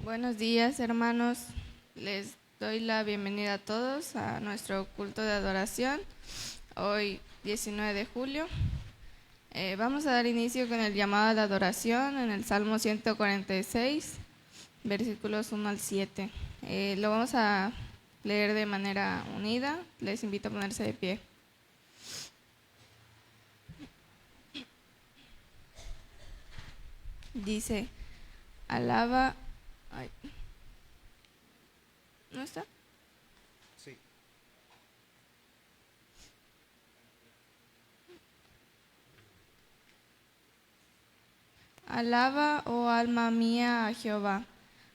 Buenos días, hermanos. Les doy la bienvenida a todos a nuestro culto de adoración, hoy 19 de julio. Vamos a dar inicio con el llamado a la adoración en el Salmo 146, versículos 1 al 7. Lo vamos a leer de manera unida. Les invito a ponerse de pie. Dice, alaba... Ay. ¿No está? Sí. Alaba, oh alma mía, a Jehová.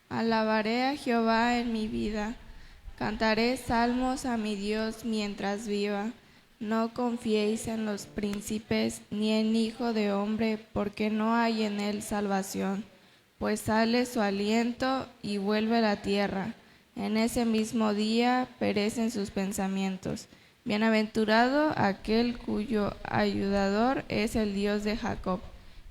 Alabaré a Jehová en mi vida. Cantaré salmos a mi Dios mientras viva. No confiéis en los príncipes, ni en hijo de hombre, porque no hay en él salvación. Pues sale su aliento y vuelve a la tierra. En ese mismo día perecen sus pensamientos. Bienaventurado aquel cuyo ayudador es el Dios de Jacob,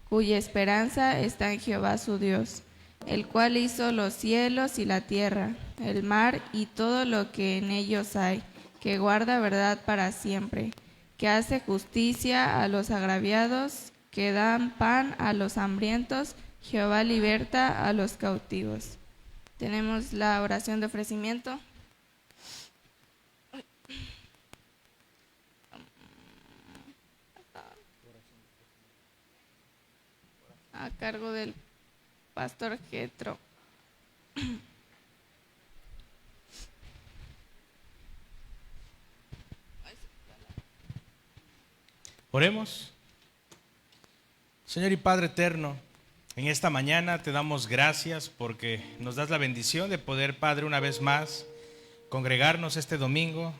cuya esperanza está en Jehová su Dios, el cual hizo los cielos y la tierra, el mar y todo lo que en ellos hay, que guarda verdad para siempre, que hace justicia a los agraviados, que dan pan a los hambrientos. Jehová liberta a los cautivos. Tenemos la oración de ofrecimiento. A cargo del pastor Jetro. Oremos. Señor y Padre eterno, en esta mañana te damos gracias porque nos das la bendición de poder, Padre, una vez más congregarnos este domingo,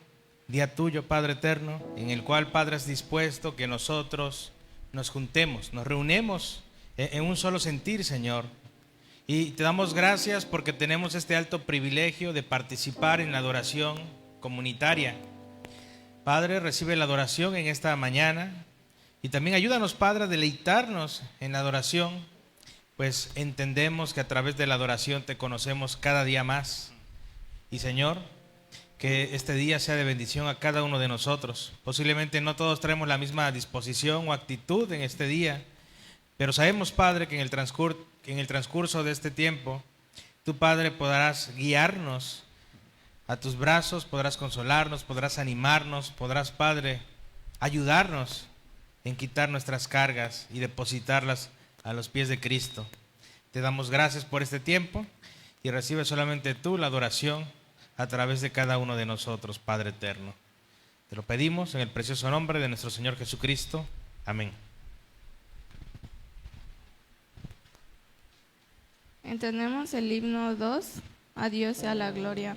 día tuyo, Padre eterno, en el cual, Padre, has dispuesto que nosotros nos juntemos, nos reunemos en un solo sentir, Señor. Y te damos gracias porque tenemos este alto privilegio de participar en la adoración comunitaria. Padre, recibe la adoración en esta mañana y también ayúdanos, Padre, a deleitarnos en la adoración, pues entendemos que a través de la adoración te conocemos cada día más. Y Señor, que este día sea de bendición a cada uno de nosotros. Posiblemente no todos traemos la misma disposición o actitud en este día, pero sabemos, Padre, que en el transcurso de este tiempo, tú, Padre, podrás guiarnos a tus brazos, podrás consolarnos, podrás animarnos, podrás, Padre, ayudarnos en quitar nuestras cargas y depositarlas a los pies de Cristo. Te damos gracias por este tiempo y recibe solamente tú la adoración a través de cada uno de nosotros, Padre eterno. Te lo pedimos en el precioso nombre de nuestro Señor Jesucristo. Amén. Entendemos el himno 2, a Dios sea la gloria.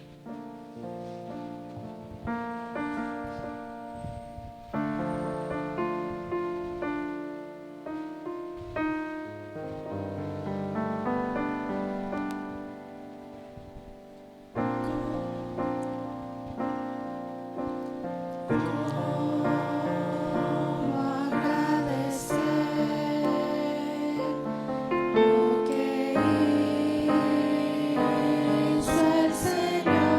Señor.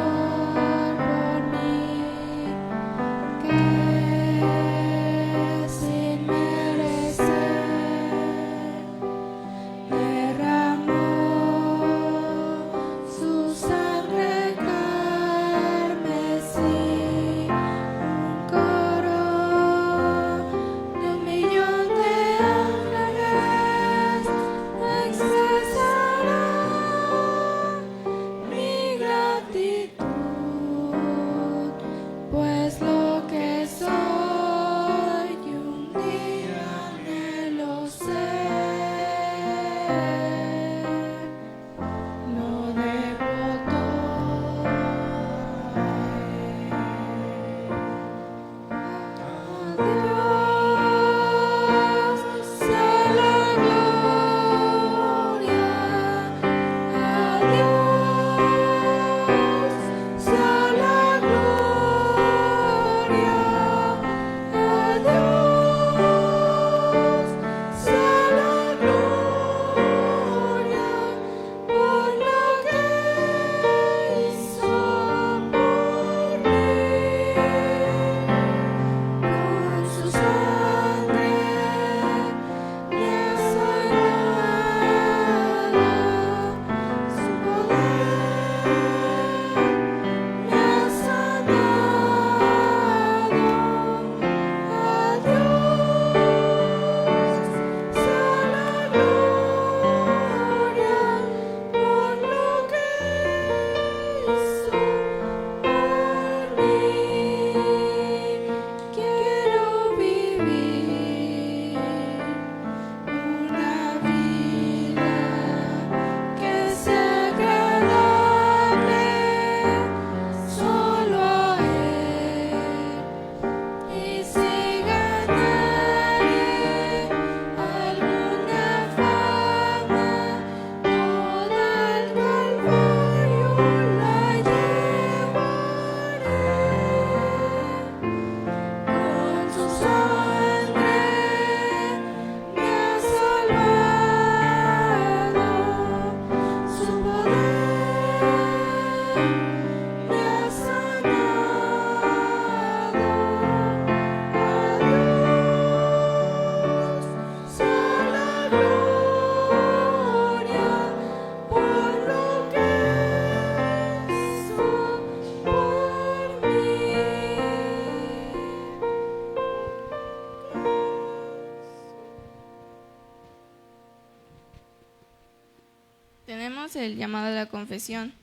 tenemos el llamado a la confesión.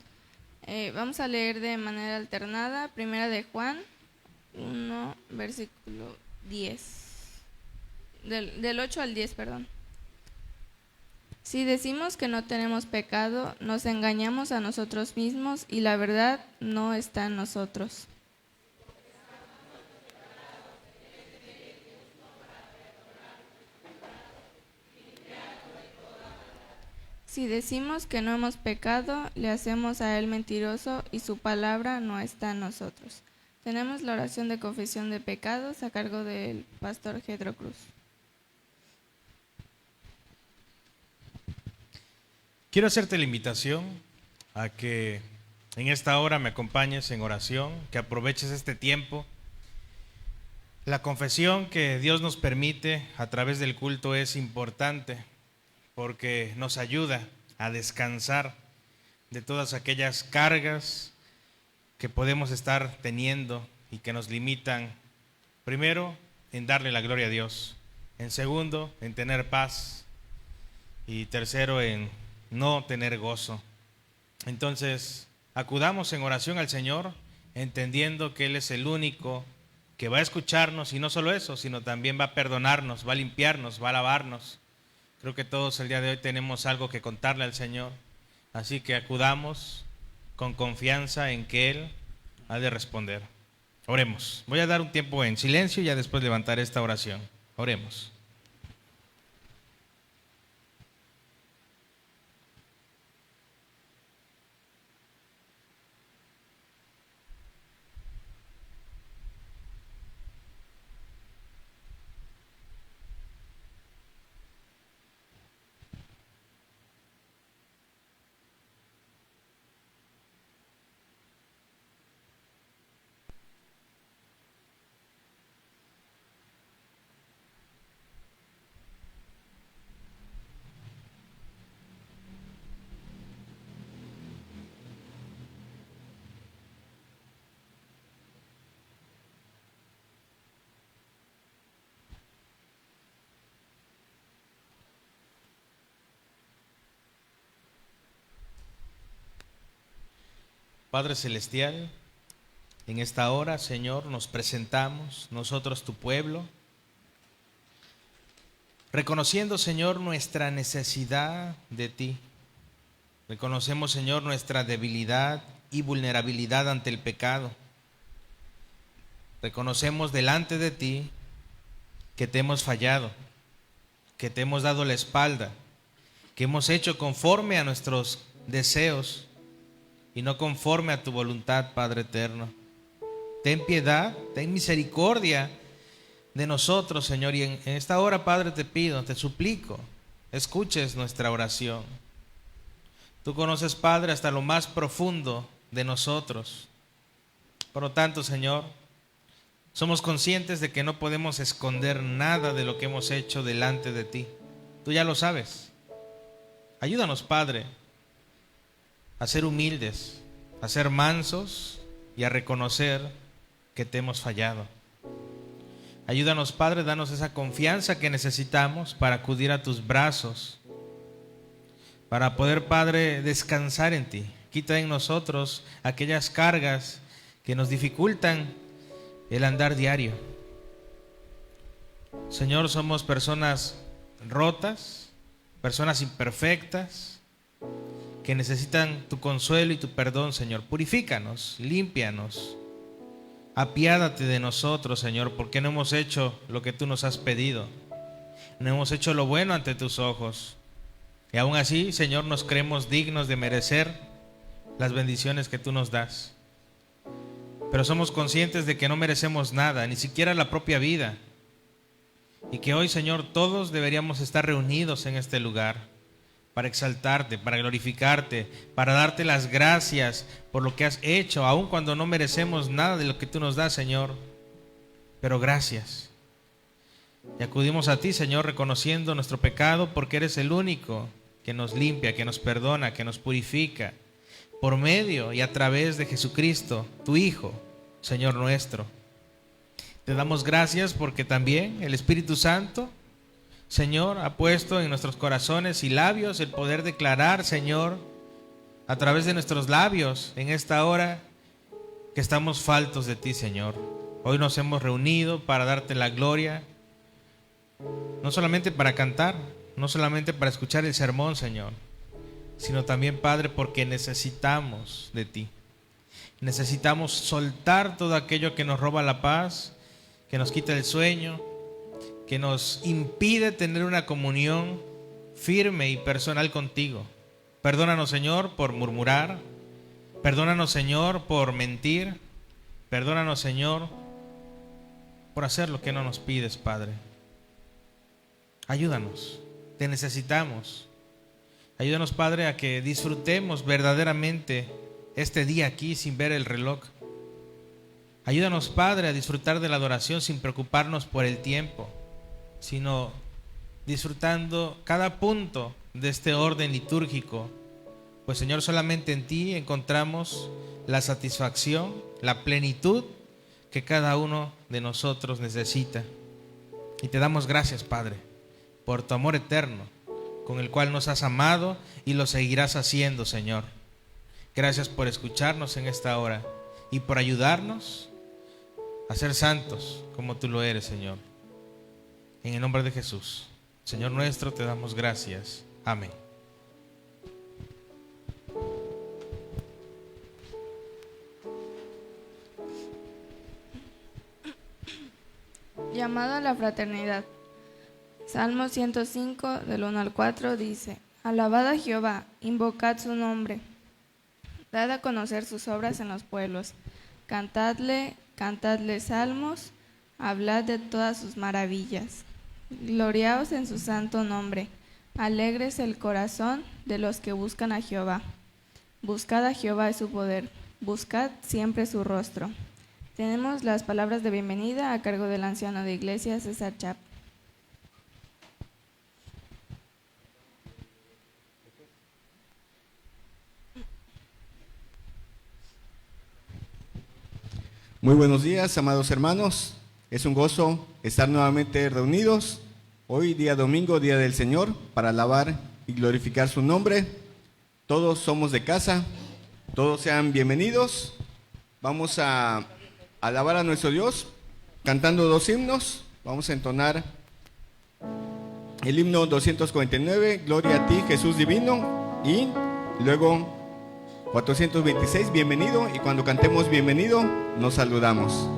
Vamos a leer de manera alternada, primera de Juan 1, versículo 10, del 8 al 10, perdón. Si decimos que no tenemos pecado, nos engañamos a nosotros mismos y la verdad no está en nosotros. Si decimos que no hemos pecado, le hacemos a él mentiroso y su palabra no está en nosotros. Tenemos la oración de confesión de pecados a cargo del pastor Gedro Cruz. Quiero hacerte la invitación a que en esta hora me acompañes en oración, que aproveches este tiempo. La confesión que Dios nos permite a través del culto es importante porque nos ayuda a descansar de todas aquellas cargas que podemos estar teniendo y que nos limitan, primero, en darle la gloria a Dios, en segundo, en tener paz y tercero, en no tener gozo. Entonces, acudamos en oración al Señor, entendiendo que Él es el único que va a escucharnos, y no solo eso, sino también va a perdonarnos, va a limpiarnos, va a lavarnos. Creo que todos el día de hoy tenemos algo que contarle al Señor, así que acudamos con confianza en que Él ha de responder. Oremos. Voy a dar un tiempo en silencio y ya después levantaré esta oración. Oremos. Padre Celestial, en esta hora, Señor, nos presentamos, nosotros tu pueblo, reconociendo, Señor, nuestra necesidad de ti. Reconocemos, Señor, nuestra debilidad y vulnerabilidad ante el pecado. Reconocemos delante de ti que te hemos fallado, que te hemos dado la espalda, que hemos hecho conforme a nuestros deseos y no conforme a tu voluntad, Padre eterno. Ten piedad, ten misericordia de nosotros, Señor, y en esta hora, Padre, te pido, te suplico, escuches nuestra oración. Tú conoces, Padre, hasta lo más profundo de nosotros. Por lo tanto, Señor, somos conscientes de que no podemos esconder nada de lo que hemos hecho delante de ti. Tú ya lo sabes. Ayúdanos, Padre, a ser humildes, a ser mansos y a reconocer que te hemos fallado. Ayúdanos, Padre, danos esa confianza que necesitamos para acudir a tus brazos, para poder, Padre, descansar en ti. Quita en nosotros aquellas cargas que nos dificultan el andar diario. Señor, somos personas rotas, personas imperfectas, que necesitan tu consuelo y tu perdón, Señor. Purifícanos, límpianos, apiádate de nosotros, Señor, porque no hemos hecho lo que tú nos has pedido, no hemos hecho lo bueno ante tus ojos, y aún así, Señor, nos creemos dignos de merecer las bendiciones que tú nos das, pero somos conscientes de que no merecemos nada, ni siquiera la propia vida, y que hoy, Señor, todos deberíamos estar reunidos en este lugar para exaltarte, para glorificarte, para darte las gracias por lo que has hecho, aun cuando no merecemos nada de lo que tú nos das, Señor. Pero gracias. Y acudimos a ti, Señor, reconociendo nuestro pecado, porque eres el único que nos limpia, que nos perdona, que nos purifica, por medio y a través de Jesucristo, tu Hijo, Señor nuestro. Te damos gracias porque también el Espíritu Santo, Señor, ha puesto en nuestros corazones y labios el poder declarar, Señor, a través de nuestros labios en esta hora que estamos faltos de ti, Señor. Hoy nos hemos reunido para darte la gloria, no solamente para cantar, no solamente para escuchar el sermón, Señor, sino también, Padre, porque necesitamos de ti. Necesitamos soltar todo aquello que nos roba la paz, que nos quita el sueño, que nos impide tener una comunión firme y personal contigo. Perdónanos, Señor, por murmurar. Perdónanos, Señor, por mentir. Perdónanos, Señor, por hacer lo que no nos pides, Padre. Ayúdanos, te necesitamos. Ayúdanos, Padre, a que disfrutemos verdaderamente este día aquí sin ver el reloj. Ayúdanos, Padre, a disfrutar de la adoración sin preocuparnos por el tiempo, sino disfrutando cada punto de este orden litúrgico. Pues, Señor, solamente en ti encontramos la satisfacción, la plenitud que cada uno de nosotros necesita. Y te damos gracias, Padre, por tu amor eterno, con el cual nos has amado y lo seguirás haciendo, Señor. Gracias por escucharnos en esta hora y por ayudarnos a ser santos como tú lo eres, Señor. En el nombre de Jesús, Señor nuestro, te damos gracias. Amén. Llamado a la fraternidad. Salmo 105, del 1 al 4, dice: Alabad a Jehová, invocad su nombre, dad a conocer sus obras en los pueblos, cantadle salmos, hablad de todas sus maravillas. Gloriaos en su santo nombre, alegres el corazón de los que buscan a Jehová. Buscad a Jehová y su poder, buscad siempre su rostro. Tenemos las palabras de bienvenida a cargo del anciano de iglesia, César Chap. Muy buenos días, amados hermanos. Es un gozo estar nuevamente reunidos hoy, día domingo, día del Señor, para alabar y glorificar su nombre. Todos somos de casa, todos sean bienvenidos. Vamos a alabar a nuestro Dios cantando 2 himnos. Vamos a entonar el himno 249, Gloria a ti, Jesús divino, y luego 426, bienvenido, y cuando cantemos bienvenido, nos saludamos.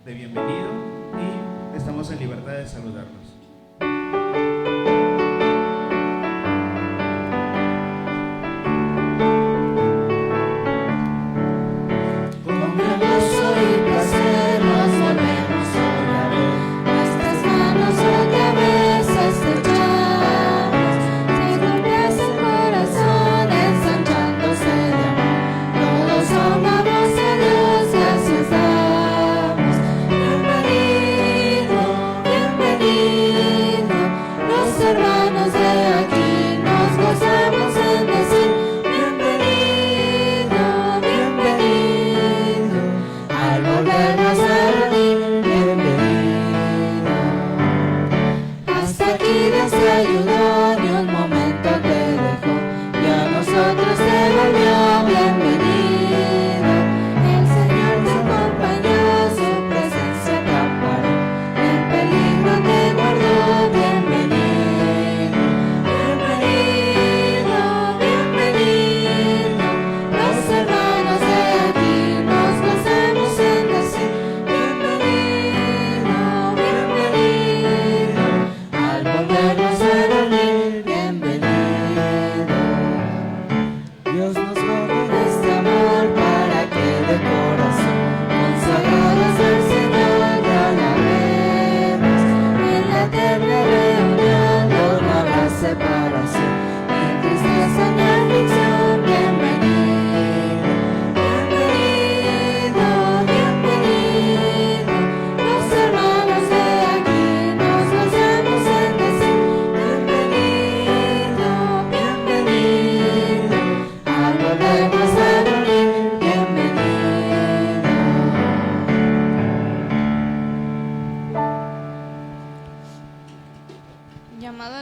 de bienvenido y estamos en libertad de saludarnos.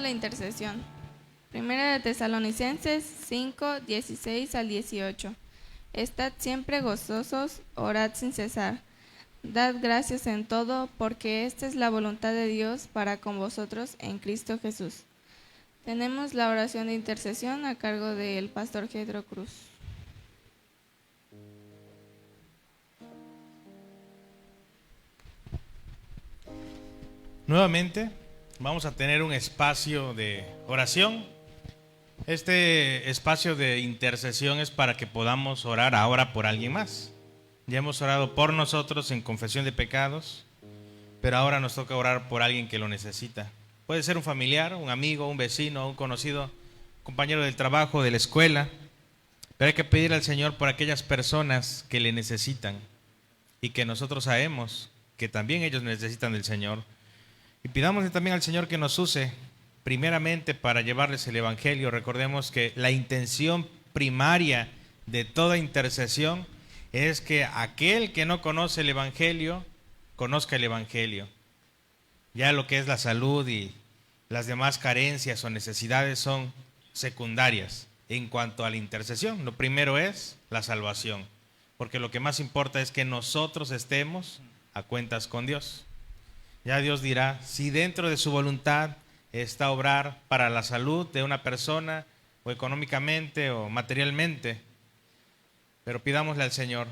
la intercesión. Primera de Tesalonicenses 5, 16 al 18. Estad siempre gozosos, orad sin cesar. Dad gracias en todo, porque esta es la voluntad de Dios para con vosotros en Cristo Jesús. Tenemos la oración de intercesión a cargo del pastor Gedro Cruz. Nuevamente vamos a tener un espacio de oración. Este espacio de intercesión es para que podamos orar ahora por alguien más. Ya hemos orado por nosotros en confesión de pecados, pero ahora nos toca orar por alguien que lo necesita. Puede ser un familiar, un amigo, un vecino, un conocido, compañero del trabajo, de la escuela, pero hay que pedir al Señor por aquellas personas que le necesitan y que nosotros sabemos que también ellos necesitan del Señor. Y pidámosle también al Señor que nos use primeramente para llevarles el Evangelio. Recordemos que la intención primaria de toda intercesión es que aquel que no conoce el Evangelio, conozca el Evangelio. Ya lo que es la salud y las demás carencias o necesidades son secundarias en cuanto a la intercesión. Lo primero es la salvación, porque lo que más importa es que nosotros estemos a cuentas con Dios. Ya Dios dirá si dentro de su voluntad está obrar para la salud de una persona, o económicamente o materialmente. Pero pidámosle al Señor,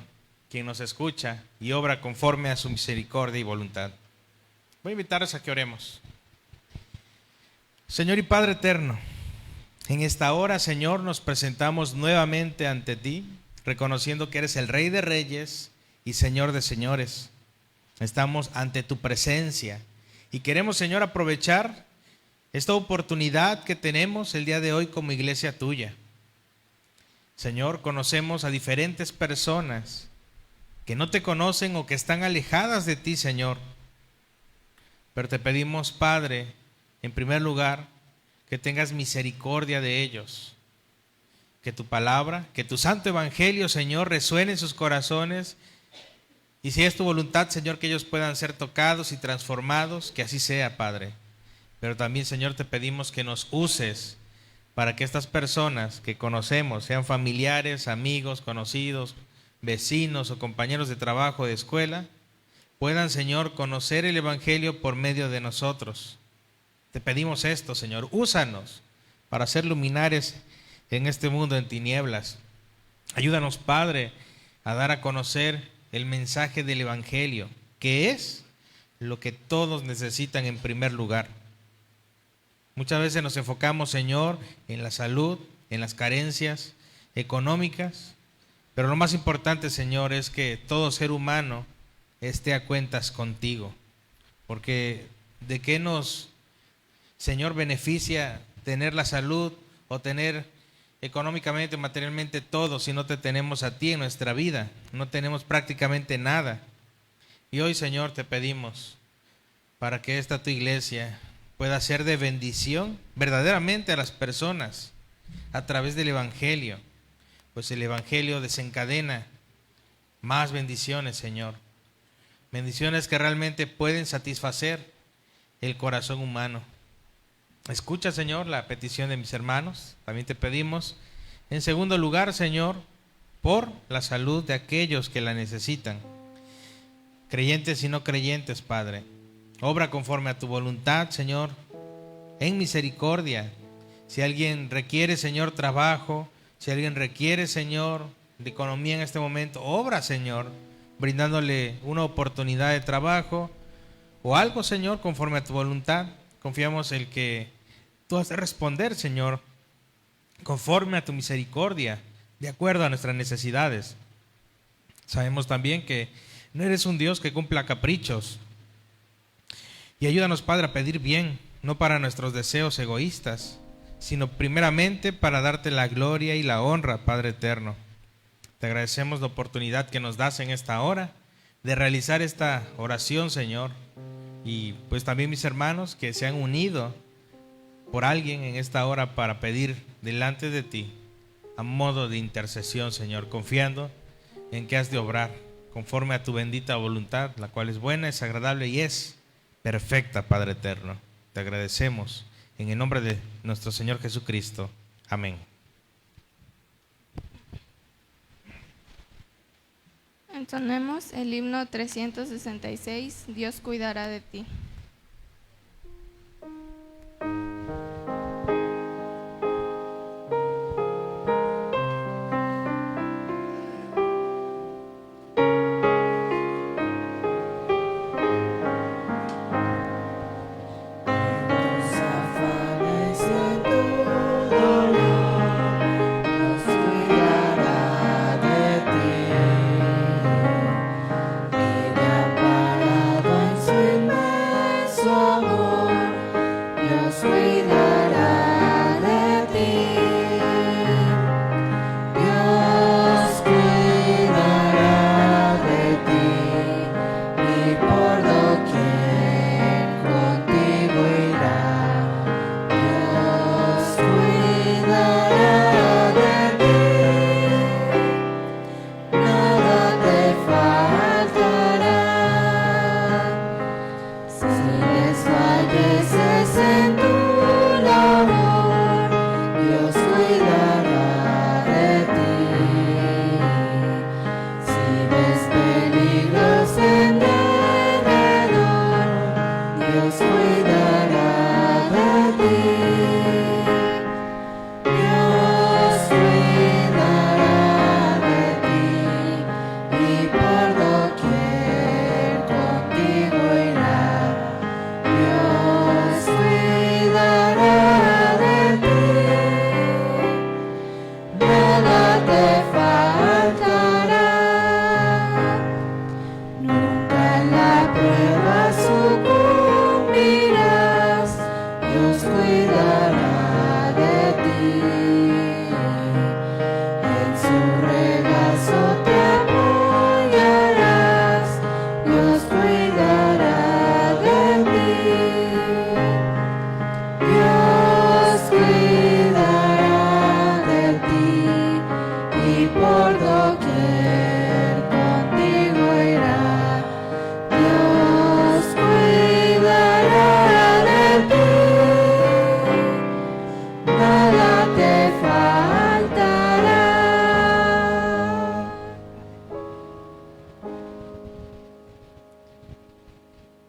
quien nos escucha y obra conforme a su misericordia y voluntad. Voy a invitarles a que oremos. Señor y Padre eterno, en esta hora, Señor, nos presentamos nuevamente ante ti, reconociendo que eres el Rey de Reyes y Señor de Señores. Estamos ante tu presencia y queremos, Señor, aprovechar esta oportunidad que tenemos el día de hoy como iglesia tuya. Señor, conocemos a diferentes personas que no te conocen o que están alejadas de ti, Señor. Pero te pedimos, Padre, en primer lugar, que tengas misericordia de ellos. Que tu palabra, que tu santo evangelio, Señor, resuene en sus corazones. Y si es tu voluntad, Señor, que ellos puedan ser tocados y transformados, que así sea, Padre. Pero también, Señor, te pedimos que nos uses para que estas personas que conocemos, sean familiares, amigos, conocidos, vecinos o compañeros de trabajo, de escuela, puedan, Señor, conocer el evangelio por medio de nosotros. Te pedimos esto, Señor, úsanos para ser luminares en este mundo en tinieblas. Ayúdanos, Padre, a dar a conocer el mensaje del evangelio, que es lo que todos necesitan en primer lugar. Muchas veces nos enfocamos, Señor, en la salud, en las carencias económicas, pero lo más importante, Señor, es que todo ser humano esté a cuentas contigo, porque ¿de qué nos, Señor, beneficia tener la salud o tener económicamente, materialmente todo si no te tenemos a ti en nuestra vida? No tenemos prácticamente nada. Y hoy, Señor, te pedimos para que esta tu iglesia pueda ser de bendición verdaderamente a las personas a través del evangelio, pues el evangelio desencadena más bendiciones, Señor. Bendiciones que realmente pueden satisfacer el corazón humano. Escucha, Señor, la petición de mis hermanos. También te pedimos, en segundo lugar, Señor, por la salud de aquellos que la necesitan, creyentes y no creyentes, Padre. Obra conforme a tu voluntad, Señor, en misericordia. Si alguien requiere, Señor, trabajo, si alguien requiere, Señor, de economía en este momento, obra, Señor, brindándole una oportunidad de trabajo o algo, Señor, conforme a tu voluntad. Confiamos en que tú has de responder, Señor, conforme a tu misericordia, de acuerdo a nuestras necesidades. Sabemos también que no eres un Dios que cumpla caprichos. Y ayúdanos, Padre, a pedir bien, no para nuestros deseos egoístas, sino primeramente para darte la gloria y la honra, Padre eterno. Te agradecemos la oportunidad que nos das en esta hora de realizar esta oración, Señor. Y pues también mis hermanos que se han unido por alguien en esta hora para pedir delante de ti a modo de intercesión, Señor, confiando en que has de obrar conforme a tu bendita voluntad, la cual es buena, es agradable y es perfecta, Padre eterno. Te agradecemos En el nombre de nuestro Señor Jesucristo. Amén. Entonemos el himno 366, Dios cuidará de ti.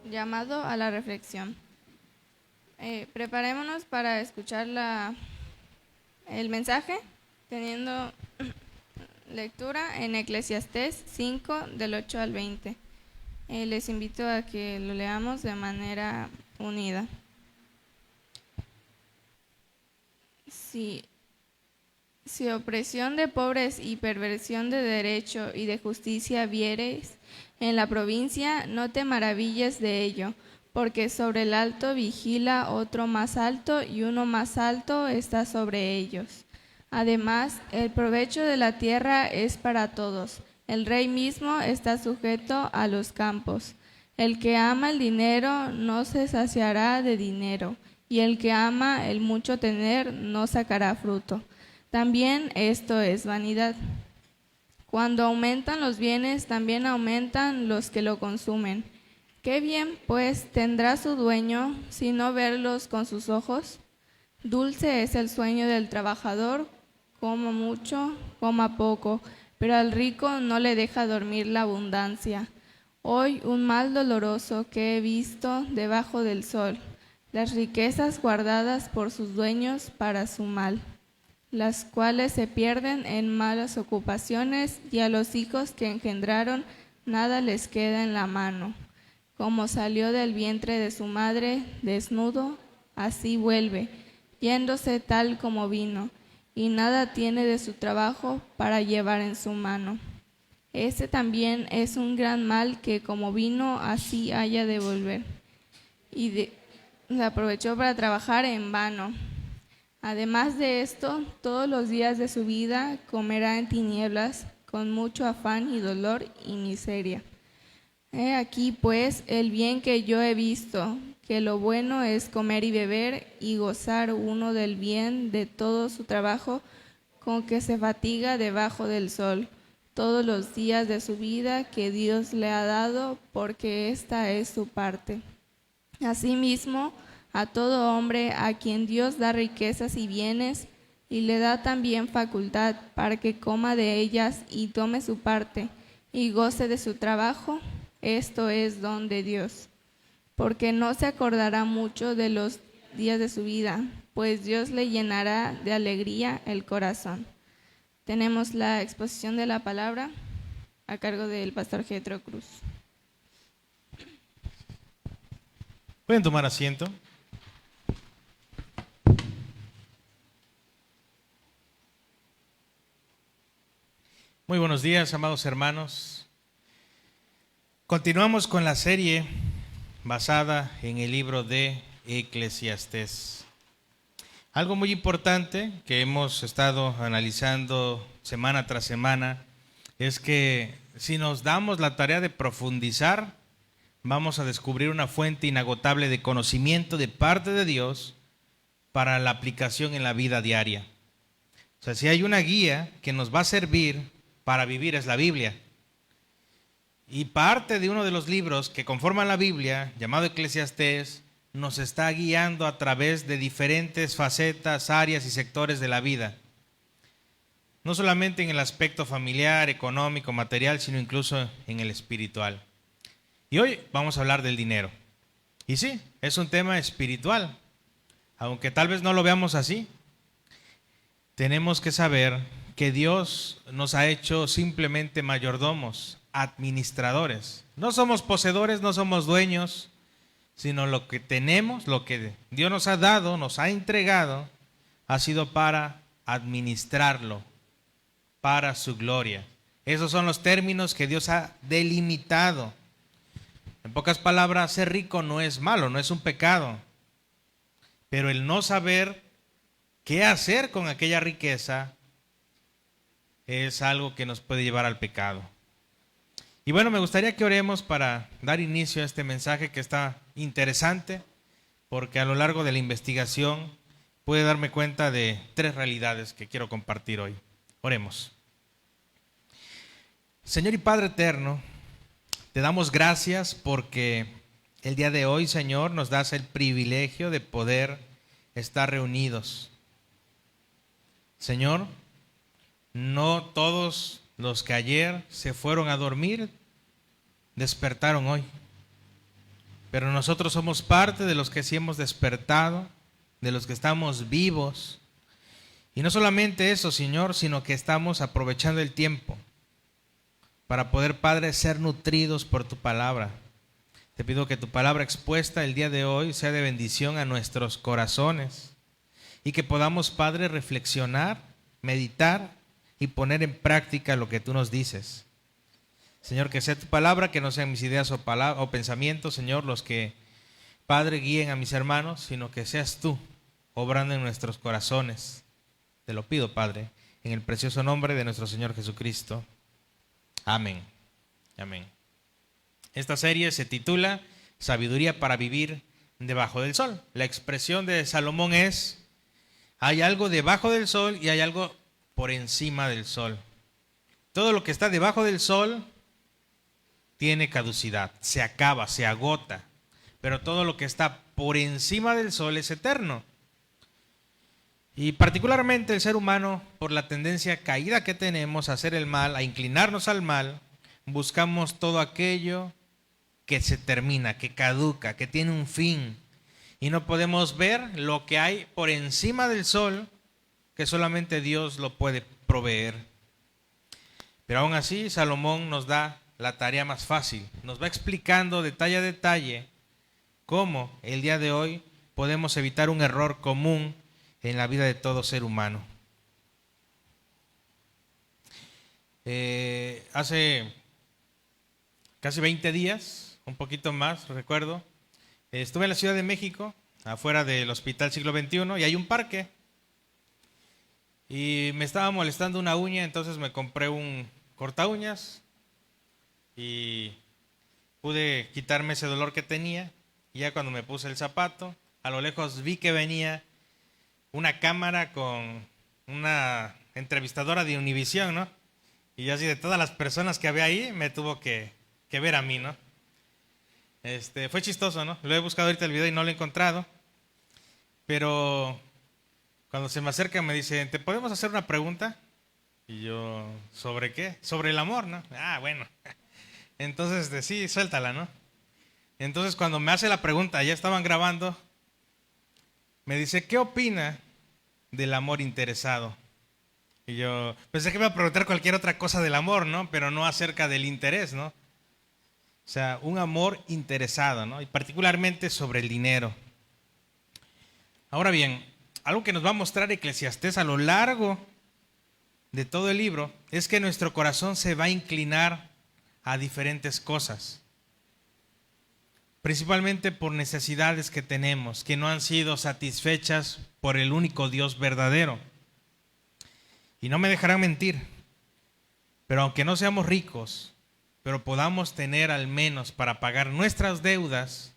Llamado a la reflexión. Preparémonos para escuchar el mensaje, teniendo lectura en Eclesiastés 5, del 8 al 20. Les invito a que lo leamos de manera unida. Si opresión de pobres y perversión de derecho y de justicia viereis en la provincia, no te maravilles de ello, porque sobre el alto vigila otro más alto, y uno más alto está sobre ellos. Además, el provecho de la tierra es para todos. El rey mismo está sujeto a los campos. El que ama el dinero no se saciará de dinero, y el que ama el mucho tener no sacará fruto. También esto es vanidad. Cuando aumentan los bienes, también aumentan los que lo consumen. ¿Qué bien, pues, tendrá su dueño si no verlos con sus ojos? Dulce es el sueño del trabajador, coma mucho, coma poco, pero al rico no le deja dormir la abundancia. Hoy un mal doloroso que he visto debajo del sol, las riquezas guardadas por sus dueños para su mal, las cuales se pierden en malas ocupaciones, y a los hijos que engendraron nada les queda en la mano. Como salió del vientre de su madre desnudo, así vuelve, yéndose tal como vino, y nada tiene de su trabajo para llevar en su mano. Este también es un gran mal, que como vino, así haya de volver. Y le aprovechó para trabajar en vano. Además de esto, todos los días de su vida comerá en tinieblas, con mucho afán y dolor y miseria. He aquí, pues, el bien que yo he visto, que lo bueno es comer y beber, y gozar uno del bien de todo su trabajo, con que se fatiga debajo del sol, todos los días de su vida que Dios le ha dado, porque esta es su parte. Asimismo, a todo hombre a quien Dios da riquezas y bienes, y le da también facultad para que coma de ellas y tome su parte, y goce de su trabajo, esto es don de Dios. Porque no se acordará mucho de los días de su vida, pues Dios le llenará de alegría el corazón. Tenemos la exposición de la palabra a cargo del pastor Getro Cruz. Pueden tomar asiento. Muy buenos días, amados hermanos. Continuamos con la serie basada en el libro de Eclesiastés. Algo muy importante que hemos estado analizando semana tras semana es que si nos damos la tarea de profundizar, vamos a descubrir una fuente inagotable de conocimiento de parte de Dios para la aplicación en la vida diaria. O sea, si hay una guía que nos va a servir para vivir es la Biblia. Y parte de uno de los libros que conforman la Biblia, llamado Eclesiastés, nos está guiando a través de diferentes facetas, áreas y sectores de la vida. No solamente en el aspecto familiar, económico, material, sino incluso en el espiritual. Y hoy vamos a hablar del dinero. Y sí, es un tema espiritual, aunque tal vez no lo veamos así. Tenemos que saber que Dios nos ha hecho simplemente mayordomos, administradores. No somos poseedores, no somos dueños, sino lo que tenemos, lo que Dios nos ha dado, nos ha entregado, ha sido para administrarlo, para su gloria. Esos son los términos que Dios ha delimitado. En pocas palabras, ser rico no es malo, no es un pecado, pero el no saber qué hacer con aquella riqueza es algo que nos puede llevar al pecado. Y bueno, me gustaría que oremos para dar inicio a este mensaje que está interesante, porque a lo largo de la investigación pude darme cuenta de 3 realidades que quiero compartir hoy. Oremos. Señor y Padre eterno, te damos gracias porque el día de hoy, Señor, nos das el privilegio de poder estar reunidos. Señor, no todos los que ayer se fueron a dormir despertaron hoy, pero nosotros somos parte de los que sí hemos despertado, de los que estamos vivos. Y no solamente eso, Señor, sino que estamos aprovechando el tiempo para poder, Padre, ser nutridos por tu palabra. Te pido que tu palabra expuesta el día de hoy sea de bendición a nuestros corazones y que podamos, Padre, reflexionar, meditar y poner en práctica lo que tú nos dices. Señor, que sea tu palabra, que no sean mis ideas o pensamientos, Señor, los que, Padre, guíen a mis hermanos, sino que seas tú obrando en nuestros corazones. Te lo pido, Padre, en el precioso nombre de nuestro Señor Jesucristo. Amén. Amén. Esta serie se titula Sabiduría para vivir debajo del sol. La expresión de Salomón es: hay algo debajo del sol y hay algo por encima del sol. Todo lo que está debajo del sol tiene caducidad, se acaba, se agota, pero todo lo que está por encima del sol es eterno. Y particularmente el ser humano, por la tendencia caída que tenemos a hacer el mal, a inclinarnos al mal, buscamos todo aquello que se termina, que caduca, que tiene un fin, y no podemos ver lo que hay por encima del sol, que solamente Dios lo puede proveer. Pero aún así, Salomón nos da la tarea más fácil. Nos va explicando detalle a detalle cómo el día de hoy podemos evitar un error común en la vida de todo ser humano. Hace casi 20 días, un poquito más, recuerdo, estuve en la Ciudad de México, afuera del Hospital Siglo XXI, y hay un parque. Y me estaba molestando una uña, entonces me compré un corta uñas y pude quitarme ese dolor que tenía. Y ya cuando me puse el zapato, a lo lejos vi que venía una cámara con una entrevistadora de Univisión, ¿no? Y yo así, de todas las personas que había ahí, me tuvo que ver a mí, ¿no? Fue chistoso, ¿no? Lo he buscado ahorita el video y no lo he encontrado, pero cuando se me acerca me dice, ¿te podemos hacer una pregunta? Y yo, ¿sobre qué? Sobre el amor, ¿no? Ah, bueno. Entonces, sí, suéltala, ¿no? Entonces cuando me hace la pregunta, ya estaban grabando, me dice, ¿qué opina del amor interesado? Y yo pensé que me iba a preguntar cualquier otra cosa del amor, ¿no? Pero no acerca del interés, ¿no? O sea, un amor interesado, ¿no? Y particularmente sobre el dinero. Ahora bien, algo que nos va a mostrar Eclesiastés a lo largo de todo el libro es que nuestro corazón se va a inclinar a diferentes cosas. Principalmente por necesidades que tenemos, que no han sido satisfechas por el único Dios verdadero. Y no me dejarán mentir, pero aunque no seamos ricos, pero podamos tener al menos para pagar nuestras deudas,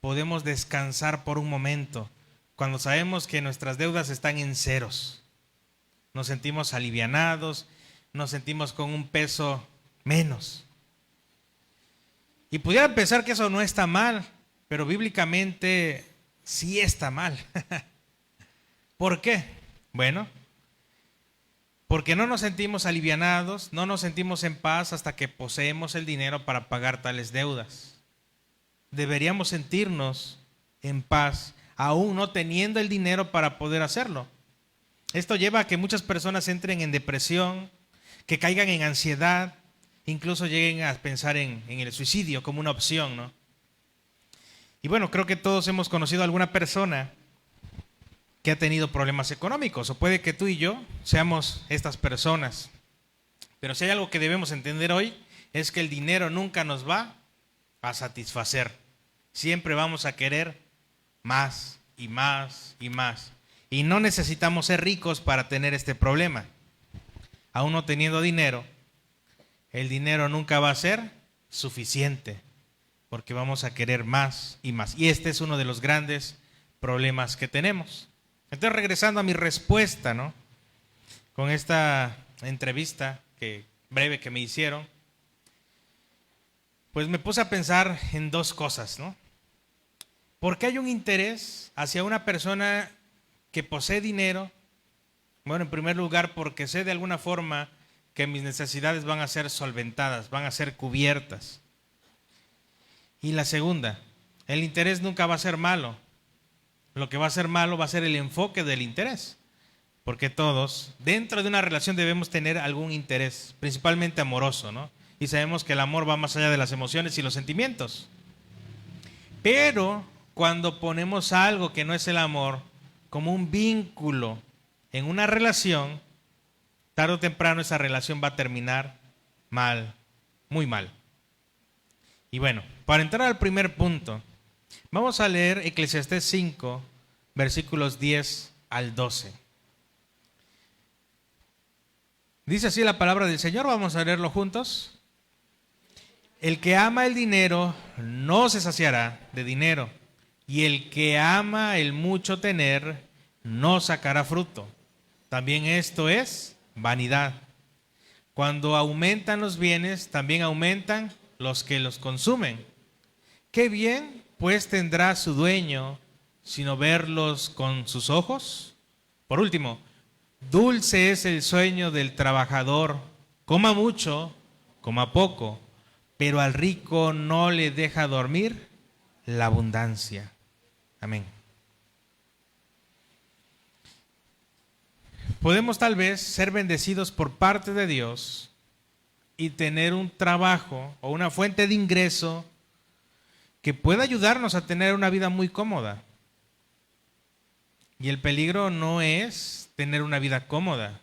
podemos descansar por un momento, cuando sabemos que nuestras deudas están en ceros. Nos sentimos alivianados, nos sentimos con un peso menos. Y pudiera pensar que eso no está mal, pero bíblicamente sí está mal. ¿Por qué? Bueno, porque no nos sentimos alivianados, no nos sentimos en paz hasta que poseemos el dinero para pagar tales deudas. Deberíamos sentirnos en paz, aún no teniendo el dinero para poder hacerlo. Esto lleva a que muchas personas entren en depresión, que caigan en ansiedad, incluso lleguen a pensar en el suicidio como una opción, ¿no? Y bueno, creo que todos hemos conocido a alguna persona que ha tenido problemas económicos, o puede que tú y yo seamos estas personas. Pero si hay algo que debemos entender hoy, es que el dinero nunca nos va a satisfacer. Siempre vamos a querer más y más y más. Y no necesitamos ser ricos para tener este problema. Aún no teniendo dinero, el dinero nunca va a ser suficiente, porque vamos a querer más y más. Y este es uno de los grandes problemas que tenemos. Entonces, regresando a mi respuesta, ¿no? Con esta entrevista breve que me hicieron, pues me puse a pensar en dos cosas, ¿no? ¿Por qué hay un interés hacia una persona que posee dinero? Bueno, en primer lugar, porque sé de alguna forma que mis necesidades van a ser solventadas, van a ser cubiertas. Y la segunda, el interés nunca va a ser malo. Lo que va a ser malo va a ser el enfoque del interés. Porque todos, dentro de una relación debemos tener algún interés, principalmente amoroso, ¿no? Y sabemos que el amor va más allá de las emociones y los sentimientos. Pero cuando ponemos algo que no es el amor como un vínculo en una relación, tarde o temprano esa relación va a terminar mal, muy mal. Y bueno, para entrar al primer punto, vamos a leer Eclesiastés 5, versículos 10 al 12. Dice así la palabra del Señor, vamos a leerlo juntos. El que ama el dinero no se saciará de dinero, y el que ama el mucho tener no sacará fruto. También esto es vanidad. Cuando aumentan los bienes, también aumentan los que los consumen. ¿Qué bien pues tendrá su dueño sino verlos con sus ojos? Por último, dulce es el sueño del trabajador, coma mucho, coma poco, pero al rico no le deja dormir la abundancia. Amén. Podemos tal vez ser bendecidos por parte de Dios y tener un trabajo o una fuente de ingreso que pueda ayudarnos a tener una vida muy cómoda. Y el peligro no es tener una vida cómoda.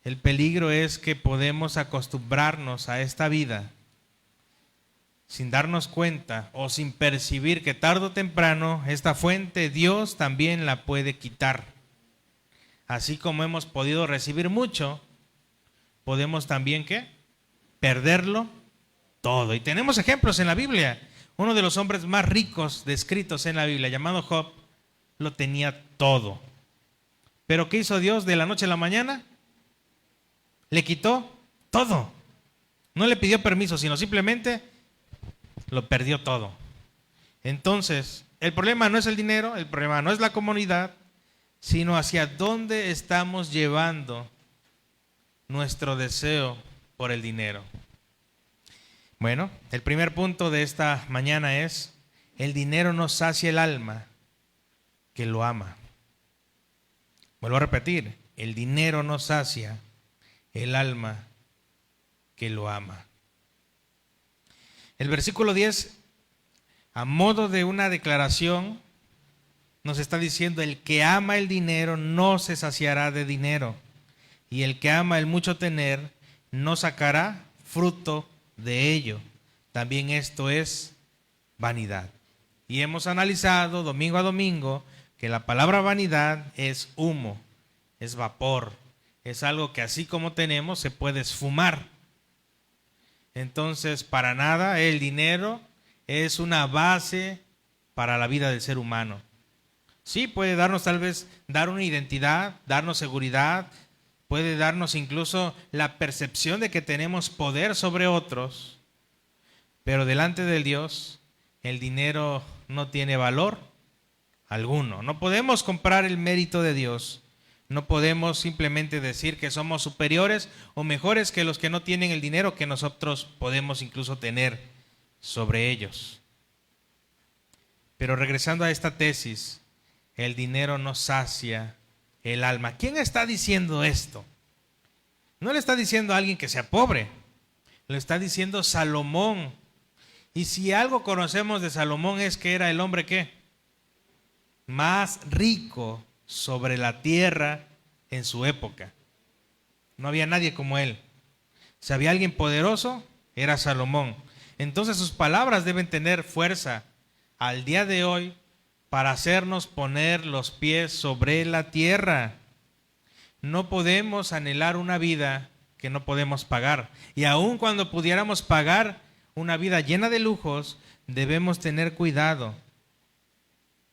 El peligro es que podemos acostumbrarnos a esta vida sin darnos cuenta o sin percibir que tarde o temprano esta fuente Dios también la puede quitar. Así como hemos podido recibir mucho, podemos también ¿qué? Perderlo todo. Y tenemos ejemplos en la Biblia. Uno de los hombres más ricos descritos en la Biblia, llamado Job, lo tenía todo. Pero ¿qué hizo Dios de la noche a la mañana? Le quitó todo. No le pidió permiso, sino simplemente lo perdió todo. Entonces, el problema no es el dinero, el problema no es la comunidad, sino hacia dónde estamos llevando nuestro deseo por el dinero. Bueno, el primer punto de esta mañana es: el dinero no sacia el alma que lo ama. Vuelvo a repetir, el dinero no sacia el alma que lo ama. El versículo 10, a modo de una declaración, nos está diciendo: el que ama el dinero no se saciará de dinero, y el que ama el mucho tener no sacará fruto de ello. También esto es vanidad. Y hemos analizado domingo a domingo que la palabra vanidad es humo, es vapor, es algo que así como tenemos se puede esfumar. Entonces, para nada el dinero es una base para la vida del ser humano. Sí, puede darnos tal vez, dar una identidad, darnos seguridad, puede darnos incluso la percepción de que tenemos poder sobre otros, pero delante del Dios el dinero no tiene valor alguno. No podemos comprar el mérito de Dios. No podemos simplemente decir que somos superiores o mejores que los que no tienen el dinero que nosotros podemos incluso tener sobre ellos. Pero regresando a esta tesis, el dinero no sacia el alma. ¿Quién está diciendo esto? No le está diciendo a alguien que sea pobre, le está diciendo Salomón. Y si algo conocemos de Salomón es que era el hombre ¿qué? Más rico sobre la tierra en su época. No había nadie como él. Si había alguien poderoso, era Salomón. Entonces sus palabras deben tener fuerza al día de hoy para hacernos poner los pies sobre la tierra. No podemos anhelar una vida que no podemos pagar. Y aun cuando pudiéramos pagar una vida llena de lujos, debemos tener cuidado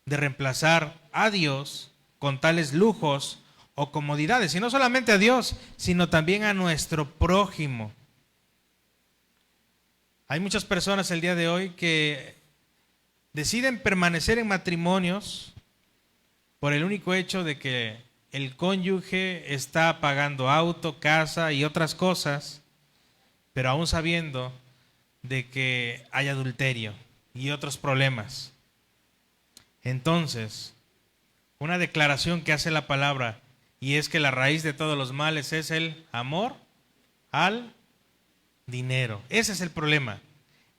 de reemplazar a Dios con tales lujos o comodidades. Y no solamente a Dios, sino también a nuestro prójimo. Hay muchas personas el día de hoy que deciden permanecer en matrimonios por el único hecho de que el cónyuge está pagando auto, casa y otras cosas, pero aún sabiendo de que hay adulterio y otros problemas. Entonces, una declaración que hace la palabra, y es que la raíz de todos los males es el amor al dinero. Ese es el problema,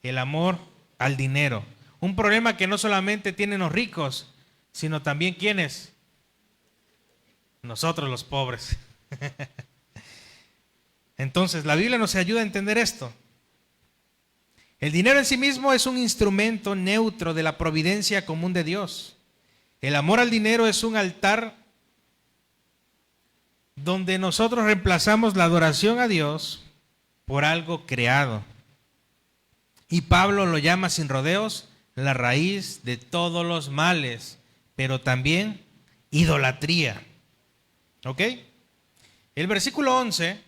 el amor al dinero. Un problema que no solamente tienen los ricos, sino también ¿quiénes? Nosotros los pobres. Entonces, la Biblia nos ayuda a entender esto. El dinero en sí mismo es un instrumento neutro de la providencia común de Dios. El amor al dinero es un altar donde nosotros reemplazamos la adoración a Dios por algo creado. Y Pablo lo llama sin rodeos la raíz de todos los males, pero también idolatría. ¿Ok? El versículo 11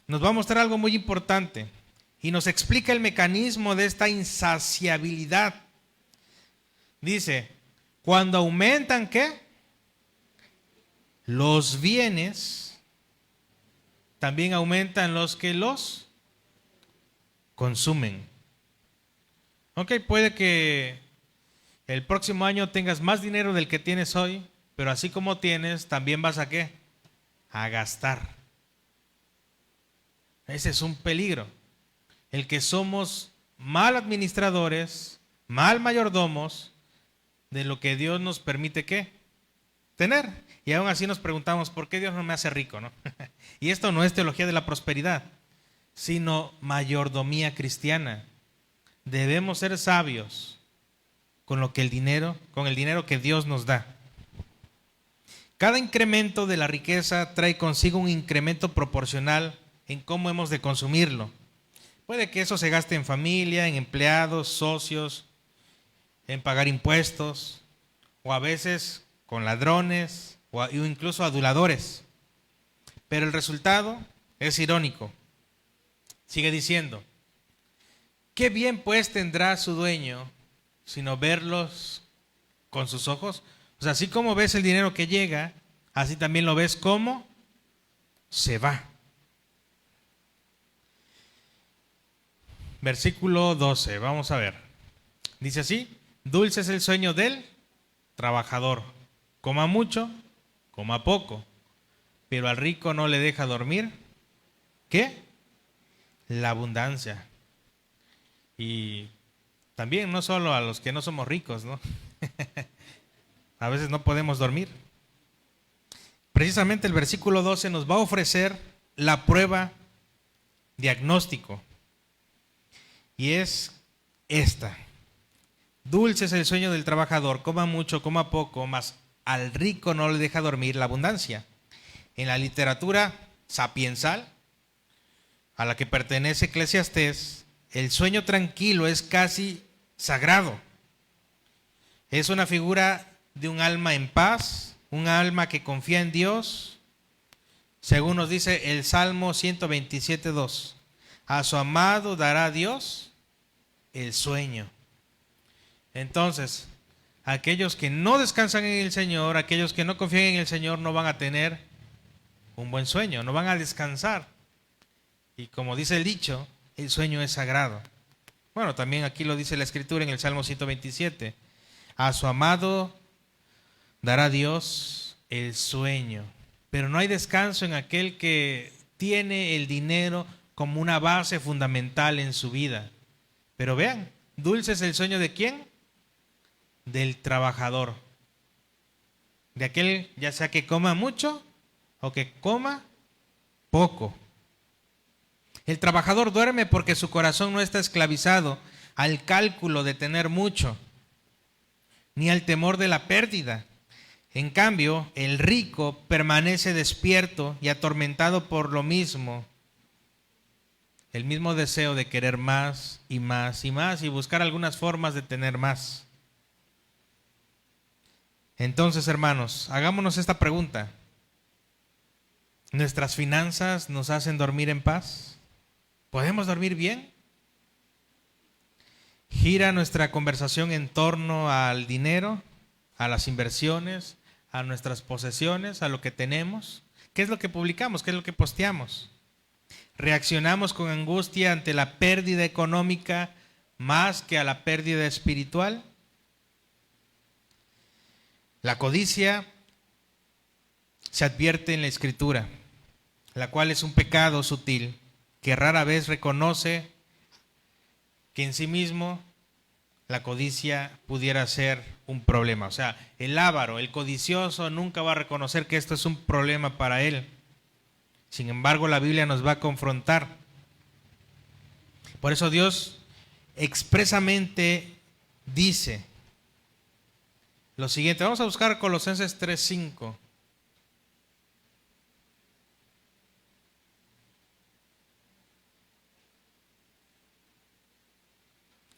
nos va a mostrar algo muy importante y nos explica el mecanismo de esta insaciabilidad. Dice, cuando aumentan ¿qué? Los bienes, también aumentan los que los consumen. Ok, puede que el próximo año tengas más dinero del que tienes hoy, pero así como tienes, también vas a ¿qué? A gastar. Ese es un peligro. El que somos mal administradores, mal mayordomos de lo que Dios nos permite ¿qué? Tener. Y aún así nos preguntamos, ¿por qué Dios no me hace rico? ¿No? Y esto no es teología de la prosperidad, sino mayordomía cristiana. Debemos ser sabios con el dinero que Dios nos da. Cada incremento de la riqueza trae consigo un incremento proporcional en cómo hemos de consumirlo. Puede que eso se gaste en familia, en empleados, socios, en pagar impuestos, o a veces con ladrones, o incluso aduladores. Pero el resultado es irónico. Sigue diciendo, ¿qué bien pues tendrá su dueño sino verlos con sus ojos. O sea, así como ves el dinero que llega, así también lo ves como se va. Versículo 12, vamos a ver. Dice así: dulce es el sueño del trabajador. Coma mucho, coma poco, pero al rico no le deja dormir. ¿Qué? La abundancia. Y también no solo a los que no somos ricos, ¿no? A veces no podemos dormir. Precisamente el versículo 12 nos va a ofrecer la prueba diagnóstico. Y es esta: dulce es el sueño del trabajador, coma mucho, coma poco, mas al rico no le deja dormir la abundancia. En la literatura sapiensal a la que pertenece Eclesiastés, el sueño tranquilo es casi sagrado. Es una figura de un alma en paz, un alma que confía en Dios, según nos dice el Salmo 127:2. A su amado dará Dios el sueño. Entonces, aquellos que no descansan en el Señor, aquellos que no confían en el Señor, no van a tener un buen sueño, no van a descansar. Y como dice el dicho, el sueño es sagrado. Bueno, también aquí lo dice la Escritura en el Salmo 127. A su amado dará Dios el sueño. Pero no hay descanso en aquel que tiene el dinero como una base fundamental en su vida. Pero vean, dulce es el sueño ¿de quién? Del trabajador. De aquel ya sea que coma mucho o que coma poco. El trabajador duerme porque su corazón no está esclavizado al cálculo de tener mucho, ni al temor de la pérdida. En cambio, el rico permanece despierto y atormentado por lo mismo. El mismo deseo de querer más y más y más y buscar algunas formas de tener más. Entonces, hermanos, hagámonos esta pregunta. ¿Nuestras finanzas nos hacen dormir en paz? ¿Podemos dormir bien? ¿Gira nuestra conversación en torno al dinero, a las inversiones, a nuestras posesiones, a lo que tenemos? ¿Qué es lo que publicamos? ¿Qué es lo que posteamos? ¿Reaccionamos con angustia ante la pérdida económica más que a la pérdida espiritual? La codicia se advierte en la Escritura, la cual es un pecado sutil que rara vez reconoce que en sí mismo la codicia pudiera ser un problema. O sea, el avaro, el codicioso nunca va a reconocer que esto es un problema para él. Sin embargo, la Biblia nos va a confrontar. Por eso Dios expresamente dice lo siguiente. Vamos a buscar Colosenses 3:5.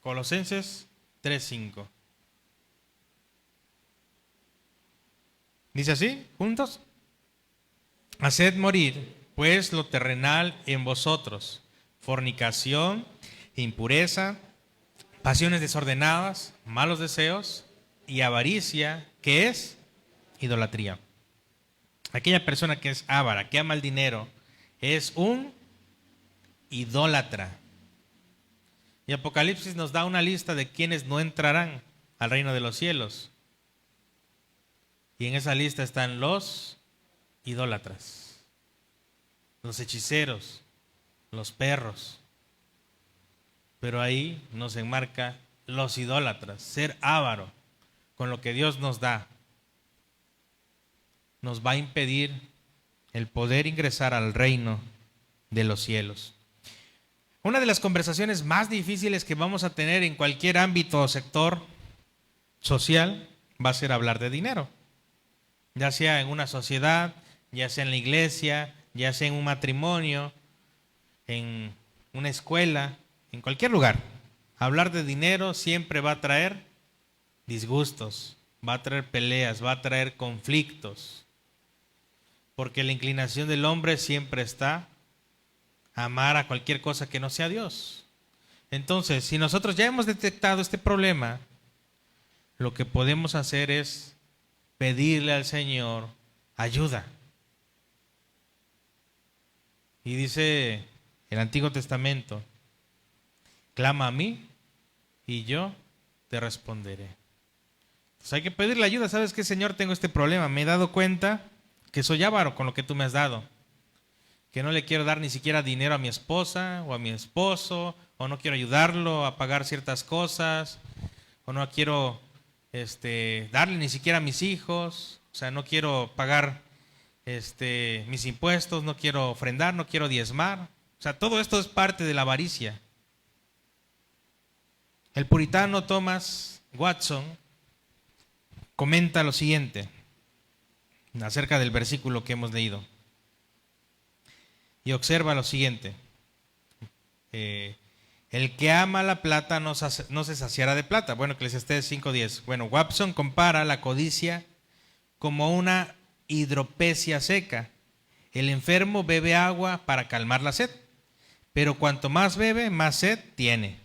Colosenses 3:5. Dice así, juntos: haced morir, pues, lo terrenal en vosotros: fornicación, impureza, pasiones desordenadas, malos deseos y avaricia, que es idolatría. Aquella persona que es avara, que ama el dinero, es un idólatra. Y Apocalipsis nos da una lista de quienes no entrarán al reino de los cielos. Y en esa lista están los idólatras, los hechiceros, los perros. Pero ahí nos enmarca los idólatras. Ser avaro con lo que Dios nos da nos va a impedir el poder ingresar al reino de los cielos. Una de las conversaciones más difíciles que vamos a tener en cualquier ámbito o sector social va a ser hablar de dinero. Ya sea en una sociedad, ya sea en la iglesia, ya sea en un matrimonio, en una escuela, en cualquier lugar. Hablar de dinero siempre va a traer disgustos, va a traer peleas, va a traer conflictos. Porque la inclinación del hombre siempre está a amar a cualquier cosa que no sea Dios. Entonces, si nosotros ya hemos detectado este problema, lo que podemos hacer es pedirle al Señor ayuda. Y dice el Antiguo Testamento, clama a mí y yo te responderé. Entonces hay que pedirle ayuda. ¿Sabes qué, Señor? Tengo este problema. Me he dado cuenta que soy avaro con lo que tú me has dado. Que no le quiero dar ni siquiera dinero a mi esposa o a mi esposo, o no quiero ayudarlo a pagar ciertas cosas, o no quiero darle ni siquiera a mis hijos, o sea, no quiero pagar mis impuestos, no quiero ofrendar, no quiero diezmar. O sea, todo esto es parte de la avaricia. El puritano Thomas Watson comenta lo siguiente acerca del versículo que hemos leído. Y observa lo siguiente. El que ama la plata no se saciará de plata. Bueno, Eclesiastés 5:10. Bueno, Watson compara la codicia como una hidropesia seca. El enfermo bebe agua para calmar la sed, pero cuanto más bebe, más sed tiene.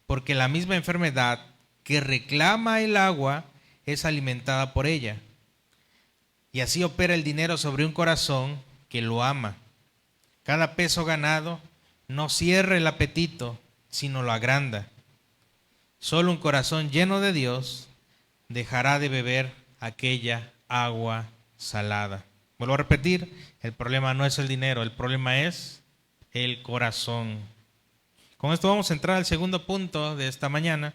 Porque la misma enfermedad que reclama el agua es alimentada por ella. Y así opera el dinero sobre un corazón que lo ama. Cada peso ganado no cierra el apetito, sino lo agranda. Solo un corazón lleno de Dios dejará de beber aquella agua salada. Vuelvo a repetir, el problema no es el dinero, el problema es el corazón. Con esto vamos a entrar al segundo punto de esta mañana,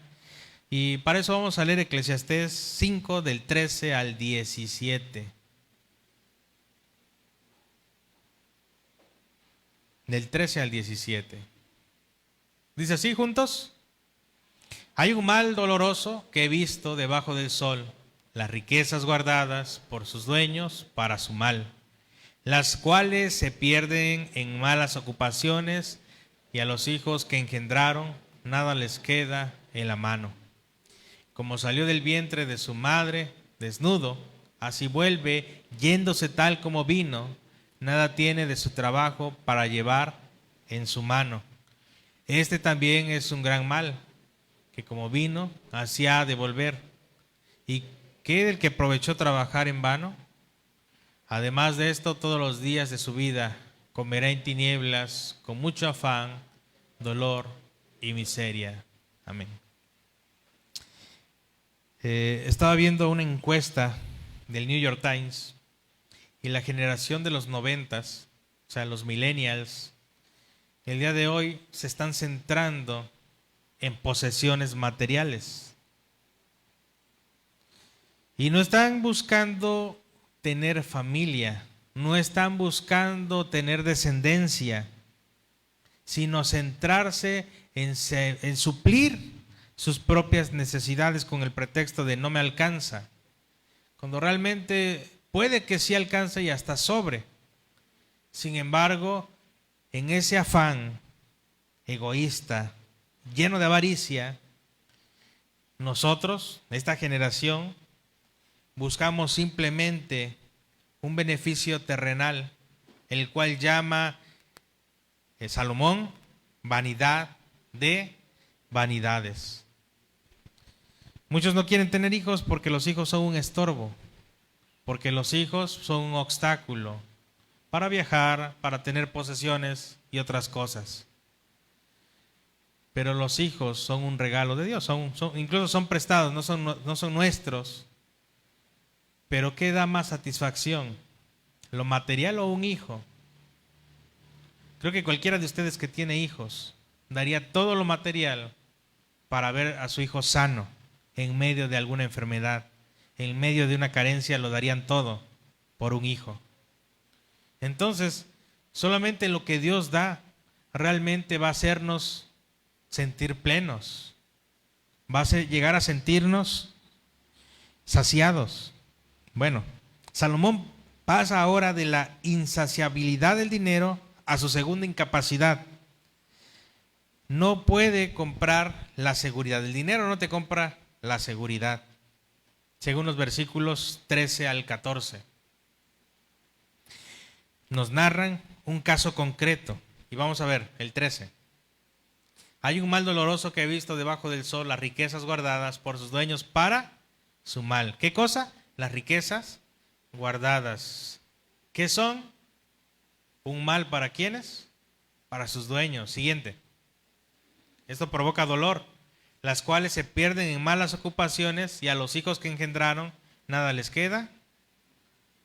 y para eso vamos a leer Eclesiastés 5 del 13 al 17. Del 13 al 17. Dice así juntos: hay un mal doloroso que he visto debajo del sol, las riquezas guardadas por sus dueños para su mal, las cuales se pierden en malas ocupaciones, y a los hijos que engendraron nada les queda en la mano. Como salió del vientre de su madre desnudo, así vuelve yéndose tal como vino, nada tiene de su trabajo para llevar en su mano. Este también es un gran mal, que como vino, así ha de volver. ¿Y qué del que aprovechó trabajar en vano? Además de esto, todos los días de su vida comerá en tinieblas, con mucho afán, dolor y miseria. Amén. Estaba viendo una encuesta del New York Times, y la generación de los 90s, o sea, los millennials, el día de hoy se están centrando en posesiones materiales. Y no están buscando tener familia, no están buscando tener descendencia, sino centrarse en suplir sus propias necesidades con el pretexto de no me alcanza, cuando realmente puede que sí alcance y hasta sobre. Sin embargo, en ese afán egoísta, lleno de avaricia, nosotros, esta generación, buscamos simplemente un beneficio terrenal, el cual llama Salomón vanidad de vanidades. Muchos no quieren tener hijos porque los hijos son un estorbo, porque los hijos son un obstáculo para viajar, para tener posesiones y otras cosas. Pero los hijos son un regalo de Dios, incluso son prestados, no son nuestros. Pero ¿qué da más satisfacción? ¿Lo material o un hijo? Creo que cualquiera de ustedes que tiene hijos daría todo lo material para ver a su hijo sano en medio de alguna enfermedad, en medio de una carencia. Lo darían todo por un hijo. Entonces, solamente lo que Dios da realmente va a hacernos sentir plenos, va a llegar a sentirnos saciados. Bueno, Salomón pasa ahora de la insaciabilidad del dinero a su segunda incapacidad. No puede comprar la seguridad. El dinero no te compra la seguridad, según los versículos 13 al 14. Nos narran un caso concreto, y vamos a ver el 13. Hay un mal doloroso que he visto debajo del sol, las riquezas guardadas por sus dueños para su mal. ¿Qué cosa? Las riquezas guardadas. ¿Qué son? Un mal para ¿quiénes? Para sus dueños. Siguiente. Esto provoca dolor, las cuales se pierden en malas ocupaciones, y a los hijos que engendraron nada les queda